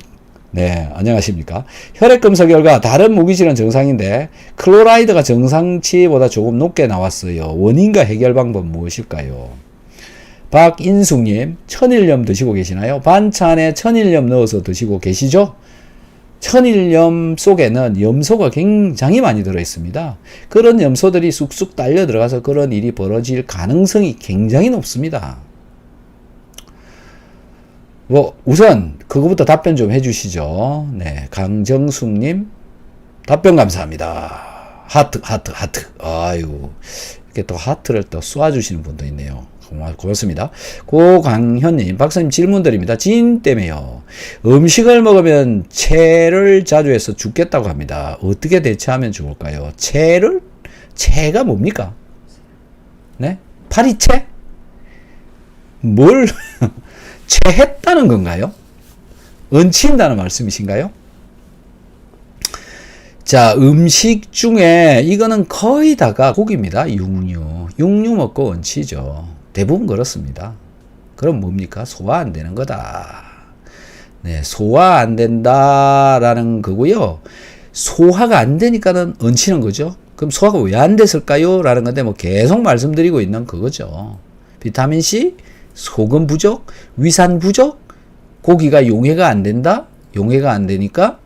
네, 안녕하십니까. 혈액 검사 결과 다른 무기질은 정상인데 클로라이드가 정상치보다 조금 높게 나왔어요. 원인과 해결 방법 무엇일까요? 박인숙님, 천일염 드시고 계시나요? 반찬에 천일염 넣어서 드시고 계시죠? 천일염 속에는 염소가 굉장히 많이 들어있습니다. 그런 염소들이 쑥쑥 딸려 들어가서 그런 일이 벌어질 가능성이 굉장히 높습니다. 뭐 우선 그거부터 답변 좀 해주시죠. 네, 강정숙님 답변 감사합니다. 하트. 아유, 이렇게 또 하트를 또 쏘아주시는 분도 있네요. 고맙습니다. 고강현님, 박사님 질문 드립니다. 지인 때문에요. 음식을 먹으면 체를 자주 해서 죽겠다고 합니다. 어떻게 대처하면 좋을까요? 체가 뭡니까? 네? 파리채? 뭘 체했다는 건가요? 얹힌다는 말씀이신가요? 자, 음식 중에 이거는 거의 다가 고기입니다. 육류 먹고 얹히죠. 대부분 그렇습니다. 그럼 뭡니까? 소화 안 되는 거다. 네, 소화 안 된다라는 거고요. 소화가 안 되니까는 얹히는 거죠. 그럼 소화가 왜 안 됐을까요? 라는 건데 뭐 계속 말씀드리고 있는 그거죠. 비타민C, 소금 부족, 위산 부족, 고기가 용해가 안 된다. 용해가 안 되니까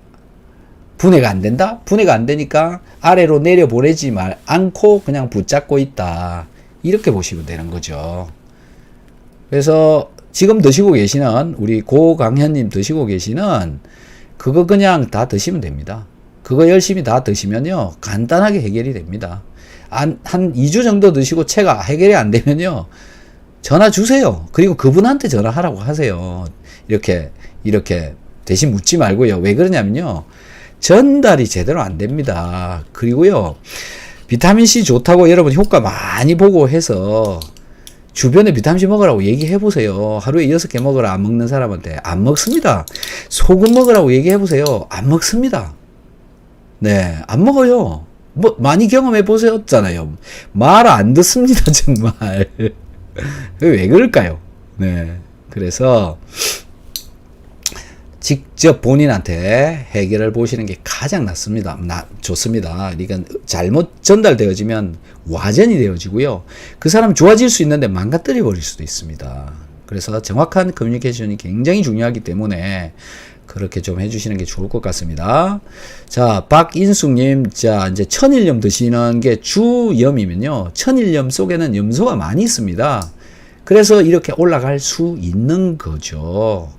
분해가 안 된다. 분해가 안 되니까 아래로 내려보내지 않고 그냥 붙잡고 있다. 이렇게 보시면 되는 거죠. 그래서 지금 드시고 계시는 우리 고강현님 드시고 계시는 그거 그냥 다 드시면 됩니다. 그거 열심히 다 드시면요, 간단하게 해결이 됩니다. 한 2주 정도 드시고 체가 해결이 안 되면요, 전화 주세요. 그리고 그분한테 전화하라고 하세요. 이렇게 대신 묻지 말고요. 왜 그러냐면요, 전달이 제대로 안 됩니다. 그리고요, 비타민C 좋다고 여러분 효과 많이 보고 해서 주변에 비타민C 먹으라고 얘기해 보세요. 하루에 6개 먹으라 안 먹는 사람한테 안 먹습니다. 소금 먹으라고 얘기해 보세요. 안 먹습니다. 네, 안 먹어요. 뭐 많이 경험해 보셨잖아요. 말 안 듣습니다, 정말. 왜 그럴까요? 네, 그래서 직접 본인한테 해결을 보시는 게 가장 좋습니다. 그러니까 잘못 전달되어지면 와전이 되어지고요. 그 사람이 좋아질 수 있는데 망가뜨려 버릴 수도 있습니다. 그래서 정확한 커뮤니케이션이 굉장히 중요하기 때문에 그렇게 좀 해주시는 게 좋을 것 같습니다. 자, 박인숙님, 자, 이제 천일염 드시는 게 주염이면요, 천일염 속에는 염소가 많이 있습니다. 그래서 이렇게 올라갈 수 있는 거죠.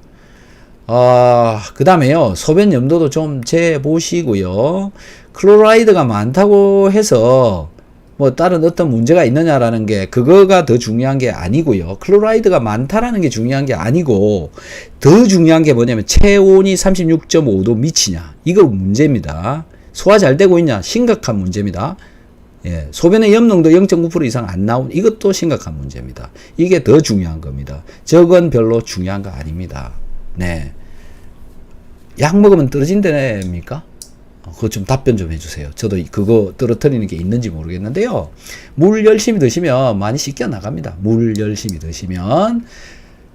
그 다음에요, 소변 염도도 좀 재보시고요. 클로라이드가 많다고 해서 뭐 다른 어떤 문제가 있느냐라는 게, 그거가 더 중요한 게 아니고요. 클로라이드가 많다라는 게 중요한 게 아니고, 더 중요한 게 뭐냐면 체온이 36.5도 미치냐, 이거 문제입니다. 소화 잘 되고 있냐, 심각한 문제입니다. 예, 소변의 염농도 0.9% 이상 안 나온, 이것도 심각한 문제입니다. 이게 더 중요한 겁니다. 저건 별로 중요한 거 아닙니다. 네. 약 먹으면 떨어진다니까? 그거 좀 답변 좀 해주세요. 저도 그거 떨어뜨리는 게 있는지 모르겠는데요. 물 열심히 드시면 많이 씻겨 나갑니다. 물 열심히 드시면.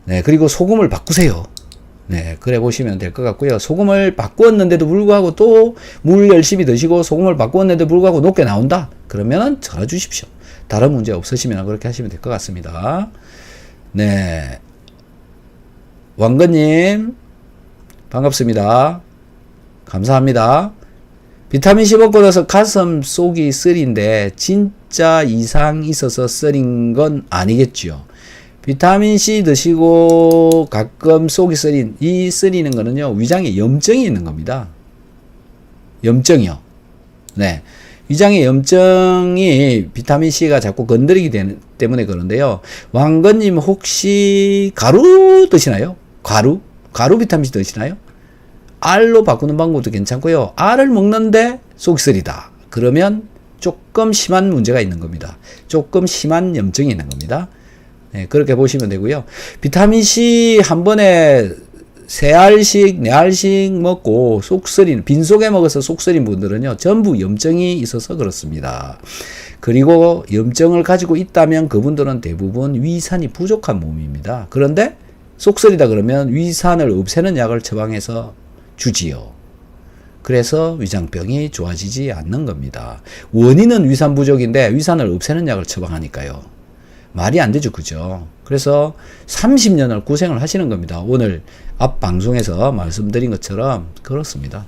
네, 그리고 소금을 바꾸세요. 네, 그래 보시면 될 것 같고요. 소금을 바꾸었는데도 불구하고 또 물 열심히 드시고 소금을 바꾸었는데도 불구하고 높게 나온다? 그러면 전화 주십시오. 다른 문제 없으시면 그렇게 하시면 될 것 같습니다. 네. 왕건님, 반갑습니다. 감사합니다. 비타민C 먹고 나서 가슴 속이 쓰린데 진짜 이상 있어서 쓰린 건 아니겠죠. 비타민C 드시고 가끔 속이 쓰린, 이 쓰리는 거는요, 위장에 염증이 있는 겁니다. 염증이요. 네. 위장의 염증이 비타민C가 자꾸 건드리기 때문에 그런데요. 왕건님 혹시 가루 드시나요? 가루? 가루 비타민C 드시나요? 알로 바꾸는 방법도 괜찮고요. 알을 먹는데 속이 쓰리다. 그러면 조금 심한 문제가 있는 겁니다. 조금 심한 염증이 있는 겁니다. 네, 그렇게 보시면 되고요. 비타민C 한 번에 3알씩, 4알씩 먹고 속 쓰린, 빈속에 먹어서 속 쓰린 분들은요, 전부 염증이 있어서 그렇습니다. 그리고 염증을 가지고 있다면 그분들은 대부분 위산이 부족한 몸입니다. 그런데 속 쓰리다 그러면 위산을 없애는 약을 처방해서 주지요. 그래서 위장병이 좋아지지 않는 겁니다. 원인은 위산 부족인데 위산을 없애는 약을 처방하니까요. 말이 안 되죠. 그죠? 그래서 30년을 고생을 하시는 겁니다. 오늘 앞 방송에서 말씀드린 것처럼 그렇습니다.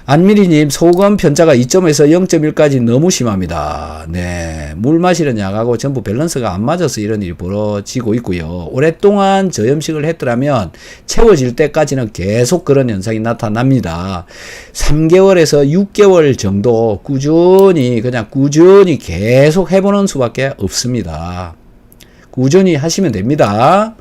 안미리님, 소금 편차가 2.5에서 0.1까지 너무 심합니다. 네, 물 마시는 약하고 전부 밸런스가 안 맞아서 이런 일이 벌어지고 있고요. 오랫동안 저염식을 했더라면 채워질 때까지는 계속 그런 현상이 나타납니다. 3개월에서 6개월 정도 꾸준히 계속 해보는 수밖에 없습니다. 꾸준히 하시면 됩니다.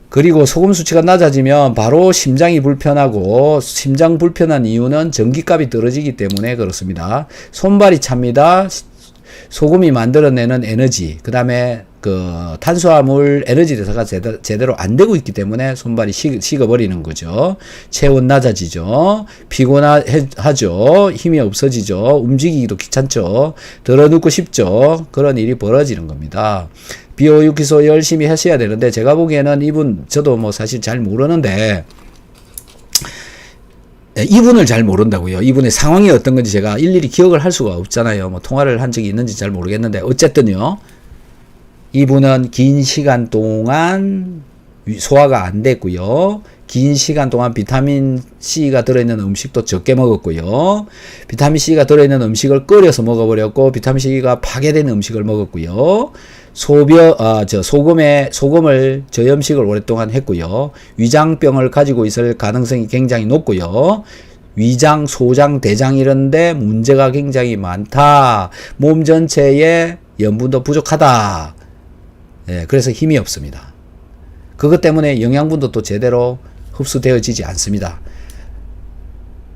그리고 소금 수치가 낮아지면 바로 심장이 불편하고, 심장 불편한 이유는 전기값이 떨어지기 때문에 그렇습니다. 손발이 찹니다. 소금이 만들어내는 에너지, 그 다음에 탄수화물 에너지 대사가 제대로 안 되고 있기 때문에 손발이 식어버리는 거죠. 체온 낮아지죠. 피곤하죠. 힘이 없어지죠. 움직이기도 귀찮죠. 덜어눕고 싶죠. 그런 일이 벌어지는 겁니다. 비오유기소 열심히 하셔야 되는데, 제가 보기에는 저도 뭐 사실 잘 모르는데, 이분을 잘 모른다고요. 이분의 상황이 어떤 건지 제가 일일이 기억을 할 수가 없잖아요. 뭐 통화를 한 적이 있는지 잘 모르겠는데, 어쨌든요. 이분은 긴 시간 동안 소화가 안 됐고요. 긴 시간 동안 비타민C가 들어있는 음식도 적게 먹었고요. 비타민C가 들어있는 음식을 끓여서 먹어버렸고, 비타민C가 파괴된 음식을 먹었고요. 소금을 저염식을 오랫동안 했고요. 위장병을 가지고 있을 가능성이 굉장히 높고요. 위장, 소장, 대장 이런데 문제가 굉장히 많다. 몸 전체에 염분도 부족하다. 예, 그래서 힘이 없습니다. 그것 때문에 영양분도 또 제대로 흡수되어지지 않습니다.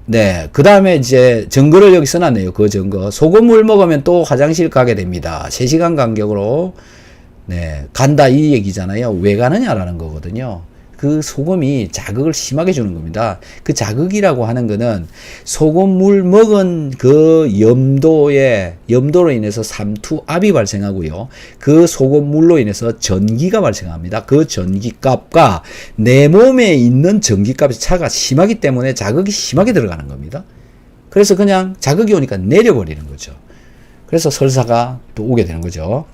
네, 그 다음에 이제 증거를 여기 써놨네요. 그 증거. 소금물 먹으면 또 화장실 가게 됩니다. 3시간 간격으로 네, 간다 이 얘기잖아요. 왜 가느냐라는 거거든요. 그 소금이 자극을 심하게 주는 겁니다. 그 자극이라고 하는 거는 소금물 먹은 그 염도로 인해서 삼투압이 발생하고요. 그 소금물로 인해서 전기가 발생합니다. 그 전기값과 내 몸에 있는 전기값의 차가 심하기 때문에 자극이 심하게 들어가는 겁니다. 그래서 그냥 자극이 오니까 내려버리는 거죠. 그래서 설사가 또 오게 되는 거죠.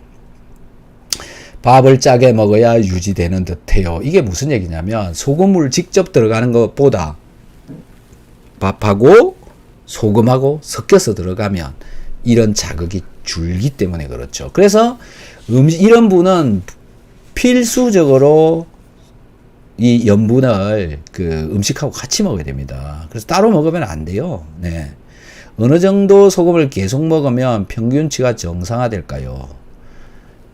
밥을 짜게 먹어야 유지되는 듯해요. 이게 무슨 얘기냐면, 소금물 직접 들어가는 것보다 밥하고 소금하고 섞여서 들어가면 이런 자극이 줄기 때문에 그렇죠. 그래서 이런 분은 필수적으로 이 염분을 음식하고 같이 먹어야 됩니다. 그래서 따로 먹으면 안 돼요. 네. 어느 정도 소금을 계속 먹으면 평균치가 정상화될까요?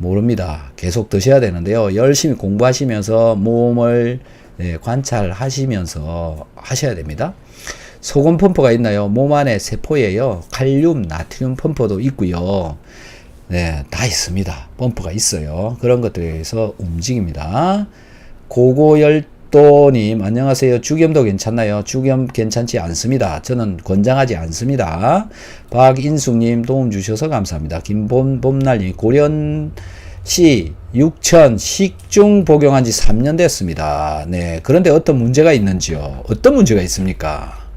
모릅니다. 계속 드셔야 되는데요. 열심히 공부하시면서 몸을 관찰하시면서 하셔야 됩니다. 소금 펌프가 있나요? 몸 안에 세포에요. 칼륨, 나트륨 펌프도 있고요. 네, 다 있습니다. 펌프가 있어요. 그런 것들에서 움직입니다. 고고열도님, 안녕하세요. 죽염도 괜찮나요? 죽염 괜찮지 않습니다. 저는 권장하지 않습니다. 박인숙님, 도움 주셔서 감사합니다. 김봄날님, 고련씨 6천 식중 복용한 지 3년 됐습니다. 네, 그런데 어떤 문제가 있는지요? 어떤 문제가 있습니까?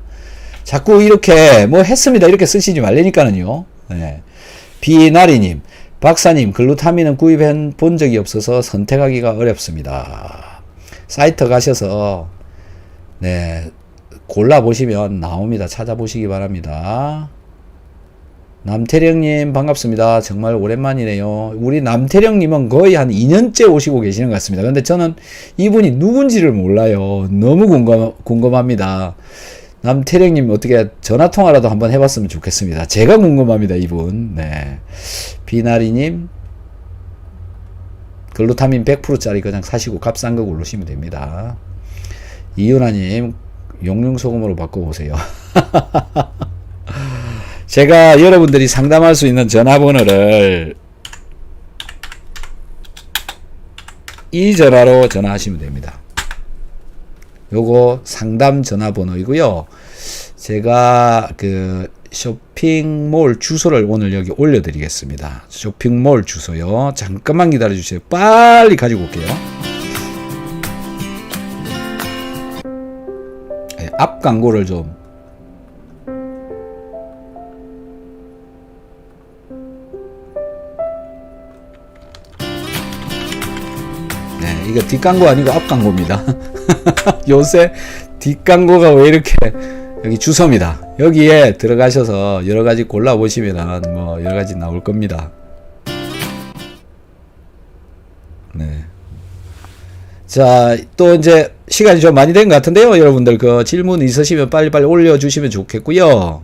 자꾸 이렇게 뭐 했습니다 이렇게 쓰시지 말라니까는요. 네. 비나리님, 박사님, 글루타민은 구입해 본 적이 없어서 선택하기가 어렵습니다. 사이트 가셔서 네, 골라보시면 나옵니다. 찾아보시기 바랍니다. 남태령님 반갑습니다. 정말 오랜만이네요. 우리 남태령님은 거의 한 2년째 오시고 계시는 것 같습니다. 근데 저는 이분이 누군지를 몰라요. 너무 궁금합니다. 남태령님 어떻게 전화통화라도 한번 해봤으면 좋겠습니다. 제가 궁금합니다. 이분. 네. 비나리님 글루타민 100%짜리 그냥 사시고 값싼 거 고르시면 됩니다. 이윤아님 용융소금으로 바꿔보세요. 제가 여러분들이 상담할 수 있는 전화번호를 이 전화로 전화하시면 됩니다. 요거 상담 전화번호이고요. 제가 그 쇼핑몰 주소를 오늘 여기 올려드리겠습니다. 쇼핑몰 주소요. 잠깐만 기다려주세요. 빨리 가지고 올게요. 네, 앞 광고를 좀 이거 뒷광고 아니고 앞광고입니다. 요새 뒷광고가 왜 이렇게 여기 주소입니다. 여기에 들어가셔서 여러가지 골라보시면 뭐 여러가지 나올 겁니다. 네. 자, 또 이제 시간이 좀 많이 된 것 같은데요. 여러분들 그 질문 있으시면 빨리빨리 올려주시면 좋겠고요.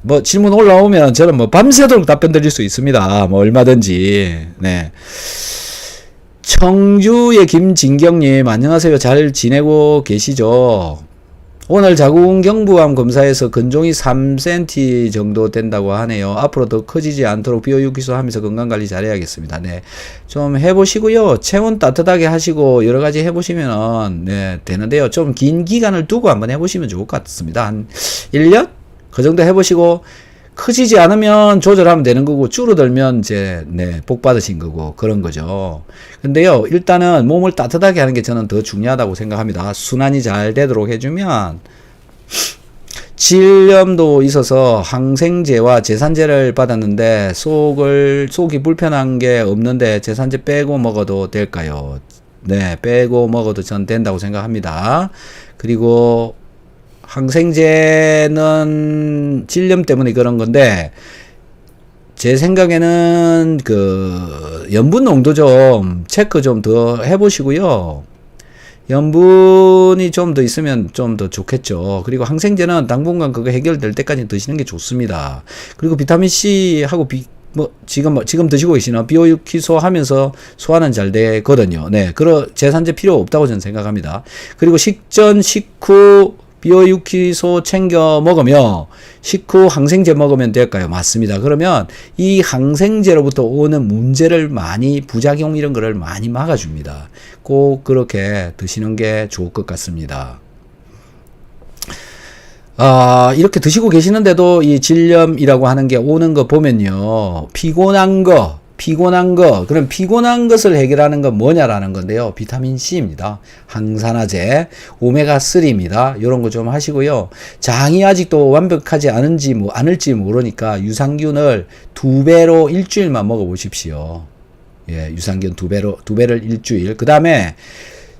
뭐 질문 올라오면 저는 뭐 밤새도록 답변 드릴 수 있습니다. 뭐 얼마든지. 네. 청주의 김진경님 안녕하세요. 잘 지내고 계시죠? 오늘 자궁경부암 검사에서 근종이 3cm 정도 된다고 하네요. 앞으로 더 커지지 않도록 비호육기소 하면서 건강관리 잘해야겠습니다. 네, 좀 해보시고요. 체온 따뜻하게 하시고 여러가지 해보시면 네, 되는데요. 좀 긴 기간을 두고 한번 해보시면 좋을 것 같습니다. 한 1년? 그 정도 해보시고 커지지 않으면 조절하면 되는 거고 줄어들면 이제 네, 복 받으신 거고 그런 거죠. 근데요, 일단은 몸을 따뜻하게 하는 게 저는 더 중요하다고 생각합니다. 순환이 잘 되도록 해주면 질염도 있어서 항생제와 제산제를 받았는데 속이 불편한 게 없는데 제산제 빼고 먹어도 될까요? 네, 빼고 먹어도 전 된다고 생각합니다. 그리고 항생제는 질염 때문에 그런 건데 제 생각에는 그 염분 농도 좀 체크 좀 더 해보시고요. 염분이 좀 더 있으면 좀 더 좋겠죠. 그리고 항생제는 당분간 그거 해결될 때까지 드시는 게 좋습니다. 그리고 비타민 C 하고 지금 드시고 계시는 비호육기소 하면서 소화는 잘 되거든요. 네, 제산제 필요 없다고 저는 생각합니다. 그리고 식전, 식후 비호육기소 챙겨 먹으며 식후 항생제 먹으면 될까요? 맞습니다. 그러면 이 항생제로부터 오는 문제를 부작용 이런 거를 많이 막아줍니다. 꼭 그렇게 드시는 게 좋을 것 같습니다. 이렇게 드시고 계시는데도 이 질염이라고 하는 게 오는 거 보면요. 피곤한 거, 그럼 피곤한 것을 해결하는 건 뭐냐라는 건데요. 비타민 C입니다. 항산화제, 오메가3입니다. 이런 거 좀 하시고요. 장이 아직도 완벽하지 않을지 모르니까 유산균을 2배로 일주일만 먹어보십시오. 예, 유산균 2배를 일주일. 그 다음에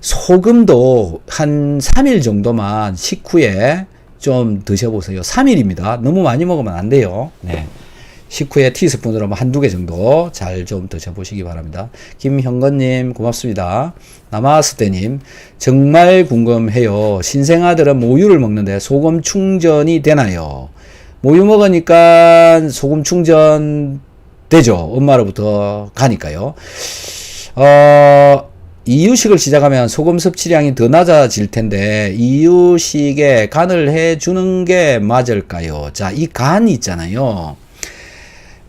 소금도 한 3일 정도만 식후에 좀 드셔보세요. 3일입니다. 너무 많이 먹으면 안 돼요. 네. 식후에 티스푼으로 한두 개 정도 잘 좀 드셔보시기 바랍니다. 김형건님 고맙습니다. 나마스테님 정말 궁금해요. 신생아들은 모유를 먹는데 소금 충전이 되나요? 모유 먹으니까 소금 충전 되죠. 엄마로부터 가니까요. 이유식을 시작하면 소금 섭취량이 더 낮아질 텐데 이유식에 간을 해주는 게 맞을까요? 자, 이 간 있잖아요.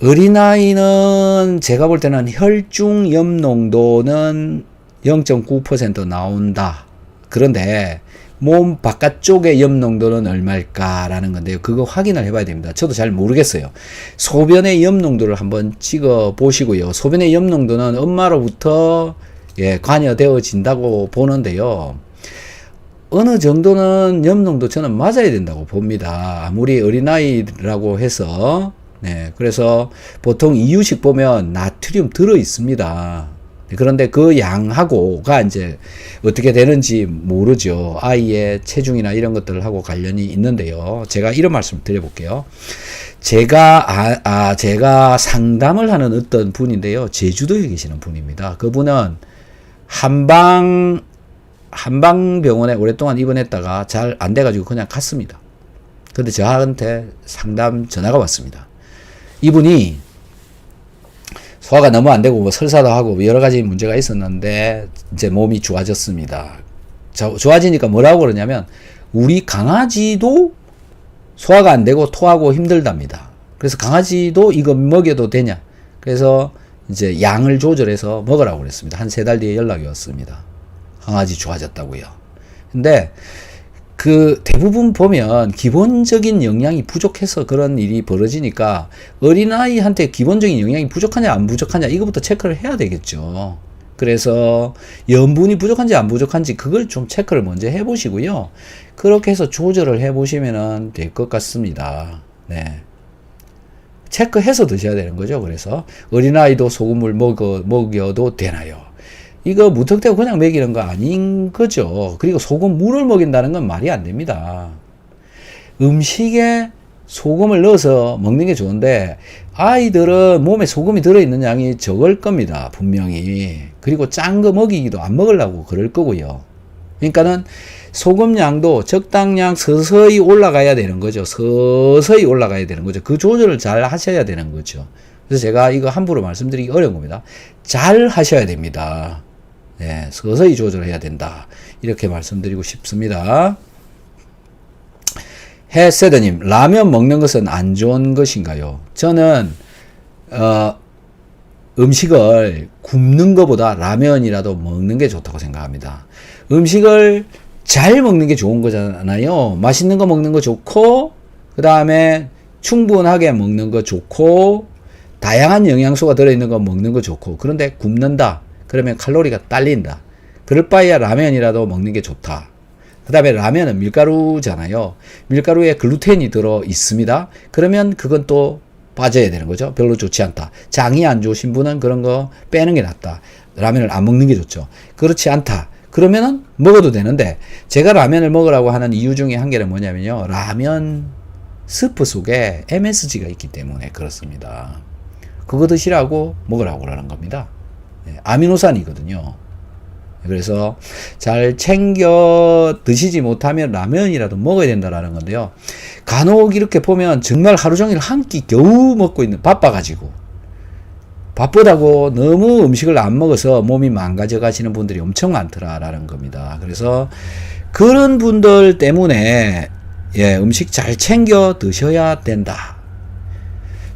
어린아이는 제가 볼 때는 혈중염 농도는 0.9% 나온다. 그런데 몸 바깥쪽의 염 농도는 얼마일까라는 건데요. 그거 확인을 해봐야 됩니다. 저도 잘 모르겠어요. 소변의 염 농도를 한번 찍어 보시고요. 소변의 염 농도는 엄마로부터 관여되어진다고 보는데요. 어느 정도는 염 농도 저는 맞아야 된다고 봅니다. 아무리 어린아이라고 해서 네, 그래서 보통 이유식 보면 나트륨 들어 있습니다. 그런데 그 양하고가 이제 어떻게 되는지 모르죠. 아이의 체중이나 이런 것들하고 관련이 있는데요. 제가 이런 말씀을 드려볼게요. 제가 상담을 하는 어떤 분인데요. 제주도에 계시는 분입니다. 그분은 한방병원에 오랫동안 입원했다가 잘 안 돼가지고 그냥 갔습니다. 근데 저한테 상담 전화가 왔습니다. 이분이 소화가 너무 안 되고 뭐 설사도 하고 여러 가지 문제가 있었는데 이제 몸이 좋아졌습니다. 좋아지니까 뭐라고 그러냐면 우리 강아지도 소화가 안 되고 토하고 힘들답니다. 그래서 강아지도 이거 먹여도 되냐? 그래서 이제 양을 조절해서 먹으라고 그랬습니다. 한 3달 뒤에 연락이 왔습니다. 강아지 좋아졌다고요. 근데 그 대부분 보면 기본적인 영양이 부족해서 그런 일이 벌어지니까 어린아이한테 기본적인 영양이 부족하냐 안 부족하냐 이거부터 체크를 해야 되겠죠. 그래서 염분이 부족한지 안 부족한지 그걸 좀 체크를 먼저 해보시고요. 그렇게 해서 조절을 해보시면 될 것 같습니다. 네. 체크해서 드셔야 되는 거죠. 그래서 어린아이도 소금을 먹여도 되나요? 이거 무턱대고 그냥 먹이는 거 아닌 거죠. 그리고 소금 물을 먹인다는 건 말이 안 됩니다. 음식에 소금을 넣어서 먹는 게 좋은데 아이들은 몸에 소금이 들어있는 양이 적을 겁니다. 분명히. 그리고 짠 거 먹이기도 안 먹으려고 그럴 거고요. 그러니까는 소금 양도 적당량 서서히 올라가야 되는 거죠. 서서히 올라가야 되는 거죠. 그 조절을 잘 하셔야 되는 거죠. 그래서 제가 이거 함부로 말씀드리기 어려운 겁니다. 잘 하셔야 됩니다. 네, 서서히 조절해야 된다. 이렇게 말씀드리고 싶습니다. 해세더님, 라면 먹는 것은 안 좋은 것인가요? 저는 음식을 굽는 것보다 라면이라도 먹는 게 좋다고 생각합니다. 음식을 잘 먹는 게 좋은 거잖아요. 맛있는 거 먹는 거 좋고, 그 다음에 충분하게 먹는 거 좋고, 다양한 영양소가 들어있는 거 먹는 거 좋고, 그런데 굽는다. 그러면 칼로리가 딸린다. 그럴 바에야 라면이라도 먹는 게 좋다. 그 다음에 라면은 밀가루잖아요. 밀가루에 글루텐이 들어 있습니다. 그러면 그건 또 빠져야 되는 거죠. 별로 좋지 않다. 장이 안 좋으신 분은 그런 거 빼는 게 낫다. 라면을 안 먹는 게 좋죠. 그렇지 않다. 그러면은 먹어도 되는데 제가 라면을 먹으라고 하는 이유 중에 한 개는 뭐냐면요. 라면 스프 속에 MSG가 있기 때문에 그렇습니다. 그거 드시라고 먹으라고 그러는 겁니다. 아미노산이거든요. 그래서 잘 챙겨 드시지 못하면 라면이라도 먹어야 된다라는 건데요. 간혹 이렇게 보면 정말 하루 종일 한 끼 겨우 먹고 있는, 바빠가지고. 바쁘다고 너무 음식을 안 먹어서 몸이 망가져 가시는 분들이 엄청 많더라라는 겁니다. 그래서 그런 분들 때문에 음식 잘 챙겨 드셔야 된다.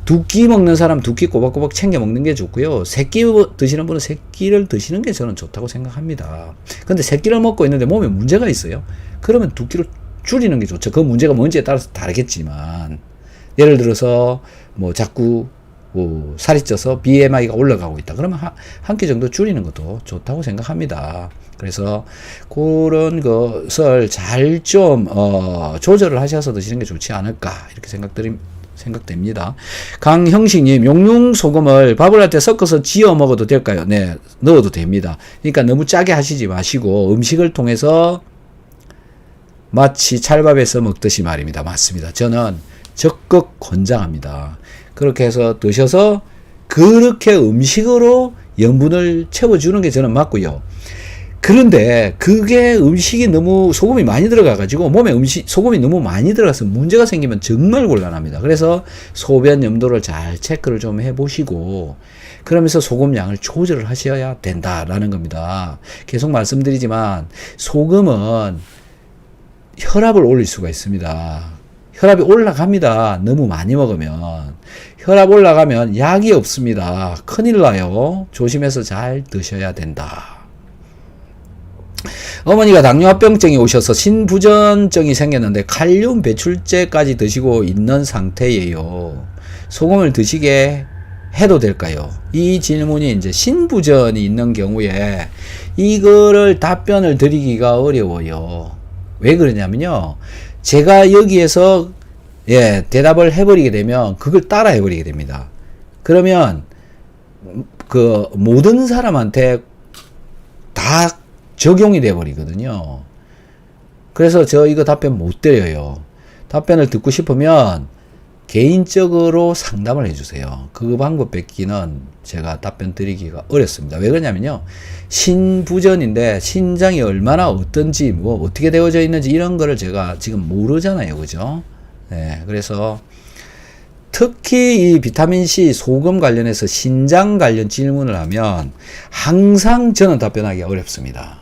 두 끼 먹는 사람 두 끼 꼬박꼬박 챙겨 먹는 게 좋고요. 세 끼 드시는 분은 세 끼를 드시는 게 저는 좋다고 생각합니다. 근데 세 끼를 먹고 있는데 몸에 문제가 있어요. 그러면 두 끼를 줄이는 게 좋죠. 그 문제가 뭔지에 따라서 다르겠지만, 예를 들어서 뭐 자꾸 살이 쪄서 BMI가 올라가고 있다. 그러면 한 끼 정도 줄이는 것도 좋다고 생각합니다. 그래서 그런 것을 잘 좀 조절을 하셔서 드시는 게 좋지 않을까 이렇게 생각됩니다. 강형식님, 용융소금을 밥을 할 때 섞어서 지어 먹어도 될까요? 네, 넣어도 됩니다. 그러니까 너무 짜게 하시지 마시고 음식을 통해서 마치 찰밥에서 먹듯이 말입니다. 맞습니다. 저는 적극 권장합니다. 그렇게 해서 드셔서 그렇게 음식으로 염분을 채워주는 게 저는 맞고요. 그런데 그게 음식이 너무 소금이 많이 들어가가지고 몸에 소금이 너무 많이 들어가서 문제가 생기면 정말 곤란합니다. 그래서 소변 염도를 잘 체크를 좀 해보시고 그러면서 소금 양을 조절을 하셔야 된다라는 겁니다. 계속 말씀드리지만 소금은 혈압을 올릴 수가 있습니다. 혈압이 올라갑니다. 너무 많이 먹으면. 혈압 올라가면 약이 없습니다. 큰일 나요. 조심해서 잘 드셔야 된다. 어머니가 당뇨합병증이 오셔서 신부전증이 생겼는데 칼륨 배출제까지 드시고 있는 상태예요. 소금을 드시게 해도 될까요? 이 질문이 이제 신부전이 있는 경우에 이거를 답변을 드리기가 어려워요. 왜 그러냐면요. 제가 여기에서 대답을 해버리게 되면 그걸 따라 해버리게 됩니다. 그러면 그 모든 사람한테 다 적용이 돼 버리거든요. 그래서 저 이거 답변 못 드려요. 답변을 듣고 싶으면 개인적으로 상담을 해주세요. 그 방법 뺏기는 제가 답변 드리기가 어렵습니다. 왜 그러냐면요. 신부전인데 신장이 얼마나 어떤지 뭐 어떻게 되어져 있는지 이런 거를 제가 지금 모르잖아요. 그죠? 네, 그래서 특히 이 비타민C 소금 관련해서 신장 관련 질문을 하면 항상 저는 답변하기가 어렵습니다.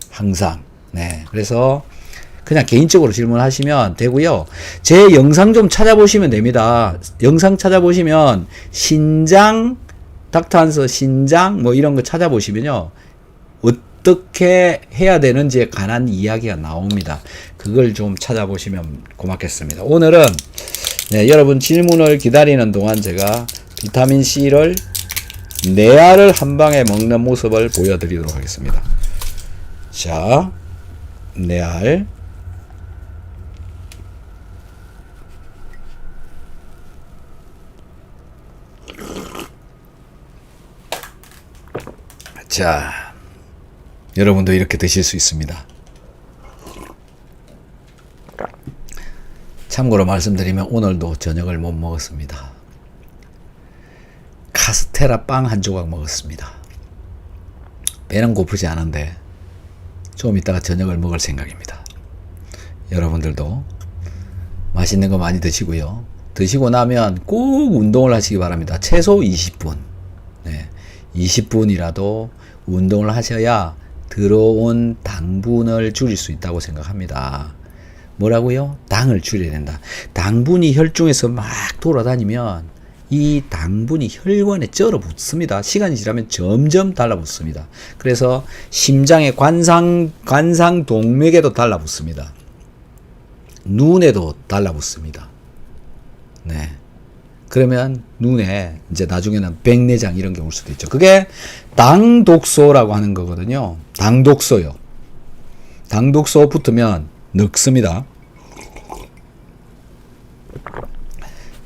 항상. 네. 그래서 그냥 개인적으로 질문하시면 되고요. 제 영상 좀 찾아보시면 됩니다. 영상 찾아보시면 신장, 닥터한서 신장 뭐 이런 거 찾아보시면요. 어떻게 해야 되는지에 관한 이야기가 나옵니다. 그걸 좀 찾아보시면 고맙겠습니다. 오늘은 네, 여러분 질문을 기다리는 동안 제가 비타민C를 네 알을 한 방에 먹는 모습을 보여드리도록 하겠습니다. 자, 네 알. 자, 여러분도 이렇게 드실 수 있습니다. 참고로 말씀드리면 오늘도 저녁을 못 먹었습니다. 카스테라 빵 한 조각 먹었습니다. 배는 고프지 않은데 좀 이따가 저녁을 먹을 생각입니다. 여러분들도 맛있는 거 많이 드시고요. 드시고 나면 꼭 운동을 하시기 바랍니다. 최소 20분. 네, 20분이라도 운동을 하셔야 들어온 당분을 줄일 수 있다고 생각합니다. 뭐라고요? 당을 줄여야 된다. 당분이 혈중에서 막 돌아다니면 이 당분이 혈관에 쩔어 붙습니다. 시간이 지나면 점점 달라붙습니다. 그래서 심장의 관상 동맥에도 달라붙습니다. 눈에도 달라붙습니다. 네. 그러면 눈에 이제 나중에는 백내장 이런 게 올 수도 있죠. 그게 당독소라고 하는 거거든요. 당독소요. 당독소 붙으면 늙습니다.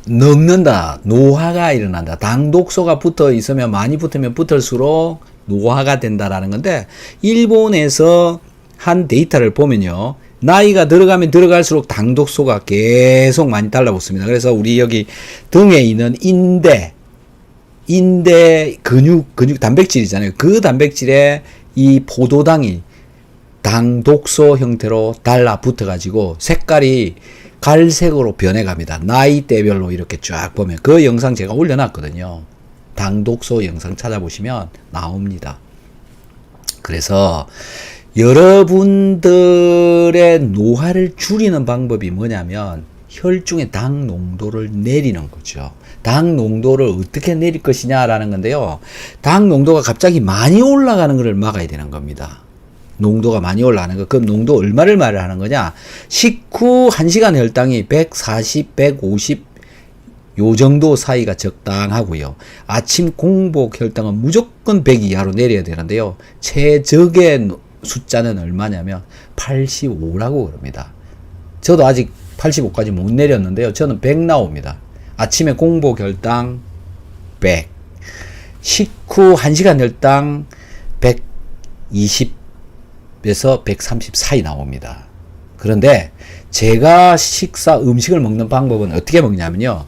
늙는다. 노화가 일어난다. 당독소가 붙어 있으면 많이 붙으면 붙을수록 노화가 된다라는 건데 일본에서 한 데이터를 보면요. 나이가 들어가면 들어갈수록 당독소가 계속 많이 달라붙습니다. 그래서 우리 여기 등에 있는 인대 근육 단백질이잖아요. 그 단백질에 이 포도당이 당독소 형태로 달라붙어 가지고 색깔이 갈색으로 변해갑니다. 나이대별로 이렇게 쫙 보면 그 영상 제가 올려놨거든요. 당독소 영상 찾아보시면 나옵니다. 그래서 여러분들의 노화를 줄이는 방법이 뭐냐면 혈중의 당 농도를 내리는 거죠. 당 농도를 어떻게 내릴 것이냐라는 건데요. 당 농도가 갑자기 많이 올라가는 것을 막아야 되는 겁니다. 농도가 많이 올라가는 거. 그럼 농도 얼마를 말을 하는 거냐? 식후 1시간 혈당이 140, 150 요 정도 사이가 적당하고요. 아침 공복 혈당은 무조건 100 이하로 내려야 되는데요. 최적의 숫자는 얼마냐면 85라고 그럽니다. 저도 아직 85까지 못 내렸는데요. 저는 100 나옵니다. 아침에 공복 혈당 100, 식후 1시간 혈당 120에서 130 사이 나옵니다. 그런데 제가 음식을 먹는 방법은 어떻게 먹냐면요.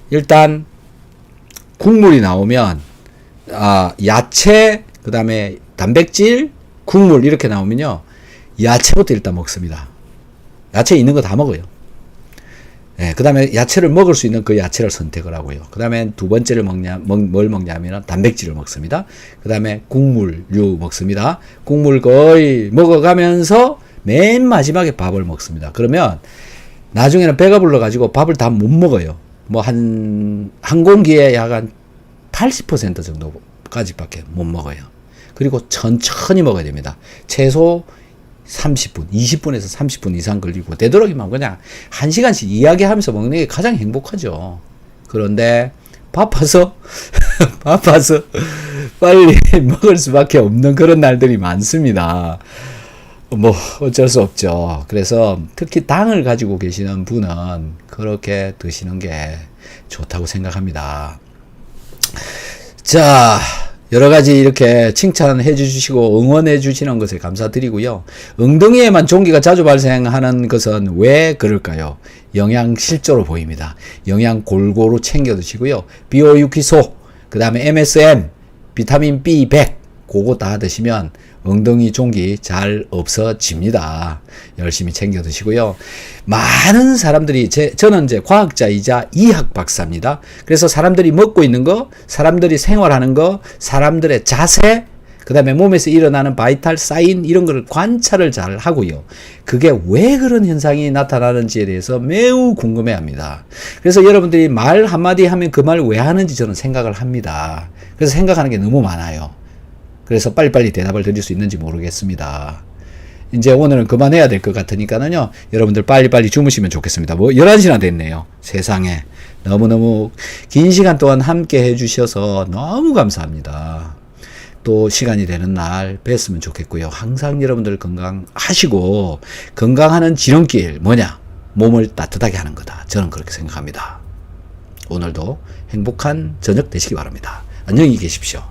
일단 국물이 나오면 야채, 그 다음에 단백질, 국물 이렇게 나오면요. 야채부터 일단 먹습니다. 야채 있는 거 다 먹어요. 네, 그 다음에 야채를 먹을 수 있는 그 야채를 선택을 하고요. 그 다음에 두 번째를 뭘 먹냐면 단백질을 먹습니다. 그 다음에 국물류 먹습니다. 국물 거의 먹어가면서 맨 마지막에 밥을 먹습니다. 그러면 나중에는 배가 불러가지고 밥을 다 못 먹어요. 뭐 한 공기에 약 한 80% 정도까지밖에 못 먹어요. 그리고 천천히 먹어야 됩니다. 최소 30분, 20분에서 30분 이상 걸리고 되도록이면 그냥 1시간씩 이야기하면서 먹는 게 가장 행복하죠. 그런데 바빠서 빨리 먹을 수밖에 없는 그런 날들이 많습니다. 뭐 어쩔 수 없죠. 그래서 특히 당을 가지고 계시는 분은 그렇게 드시는 게 좋다고 생각합니다. 자, 여러 가지 이렇게 칭찬해 주시고 응원해 주시는 것에 감사드리고요. 엉덩이에만 종기가 자주 발생하는 것은 왜 그럴까요? 영양 실조로 보입니다. 영양 골고루 챙겨 드시고요. 비오유키소, 그 다음에 MSM, 비타민 B100, 그거 다 드시면 엉덩이 종기 잘 없어집니다. 열심히 챙겨 드시고요. 많은 사람들이, 저는 이제 과학자이자 이학 박사입니다. 그래서 사람들이 먹고 있는 거, 사람들이 생활하는 거, 사람들의 자세, 그 다음에 몸에서 일어나는 바이탈 사인, 이런 거를 관찰을 잘 하고요. 그게 왜 그런 현상이 나타나는지에 대해서 매우 궁금해 합니다. 그래서 여러분들이 말 한마디 하면 그 말 왜 하는지 저는 생각을 합니다. 그래서 생각하는 게 너무 많아요. 그래서 빨리빨리 대답을 드릴 수 있는지 모르겠습니다. 이제 오늘은 그만해야 될 것 같으니까는요. 여러분들 빨리빨리 주무시면 좋겠습니다. 뭐 11시나 됐네요. 세상에. 너무너무 긴 시간 동안 함께 해주셔서 너무 감사합니다. 또 시간이 되는 날 뵀으면 좋겠고요. 항상 여러분들 건강하시고 건강하는 지름길 뭐냐? 몸을 따뜻하게 하는 거다. 저는 그렇게 생각합니다. 오늘도 행복한 저녁 되시기 바랍니다. 안녕히 계십시오.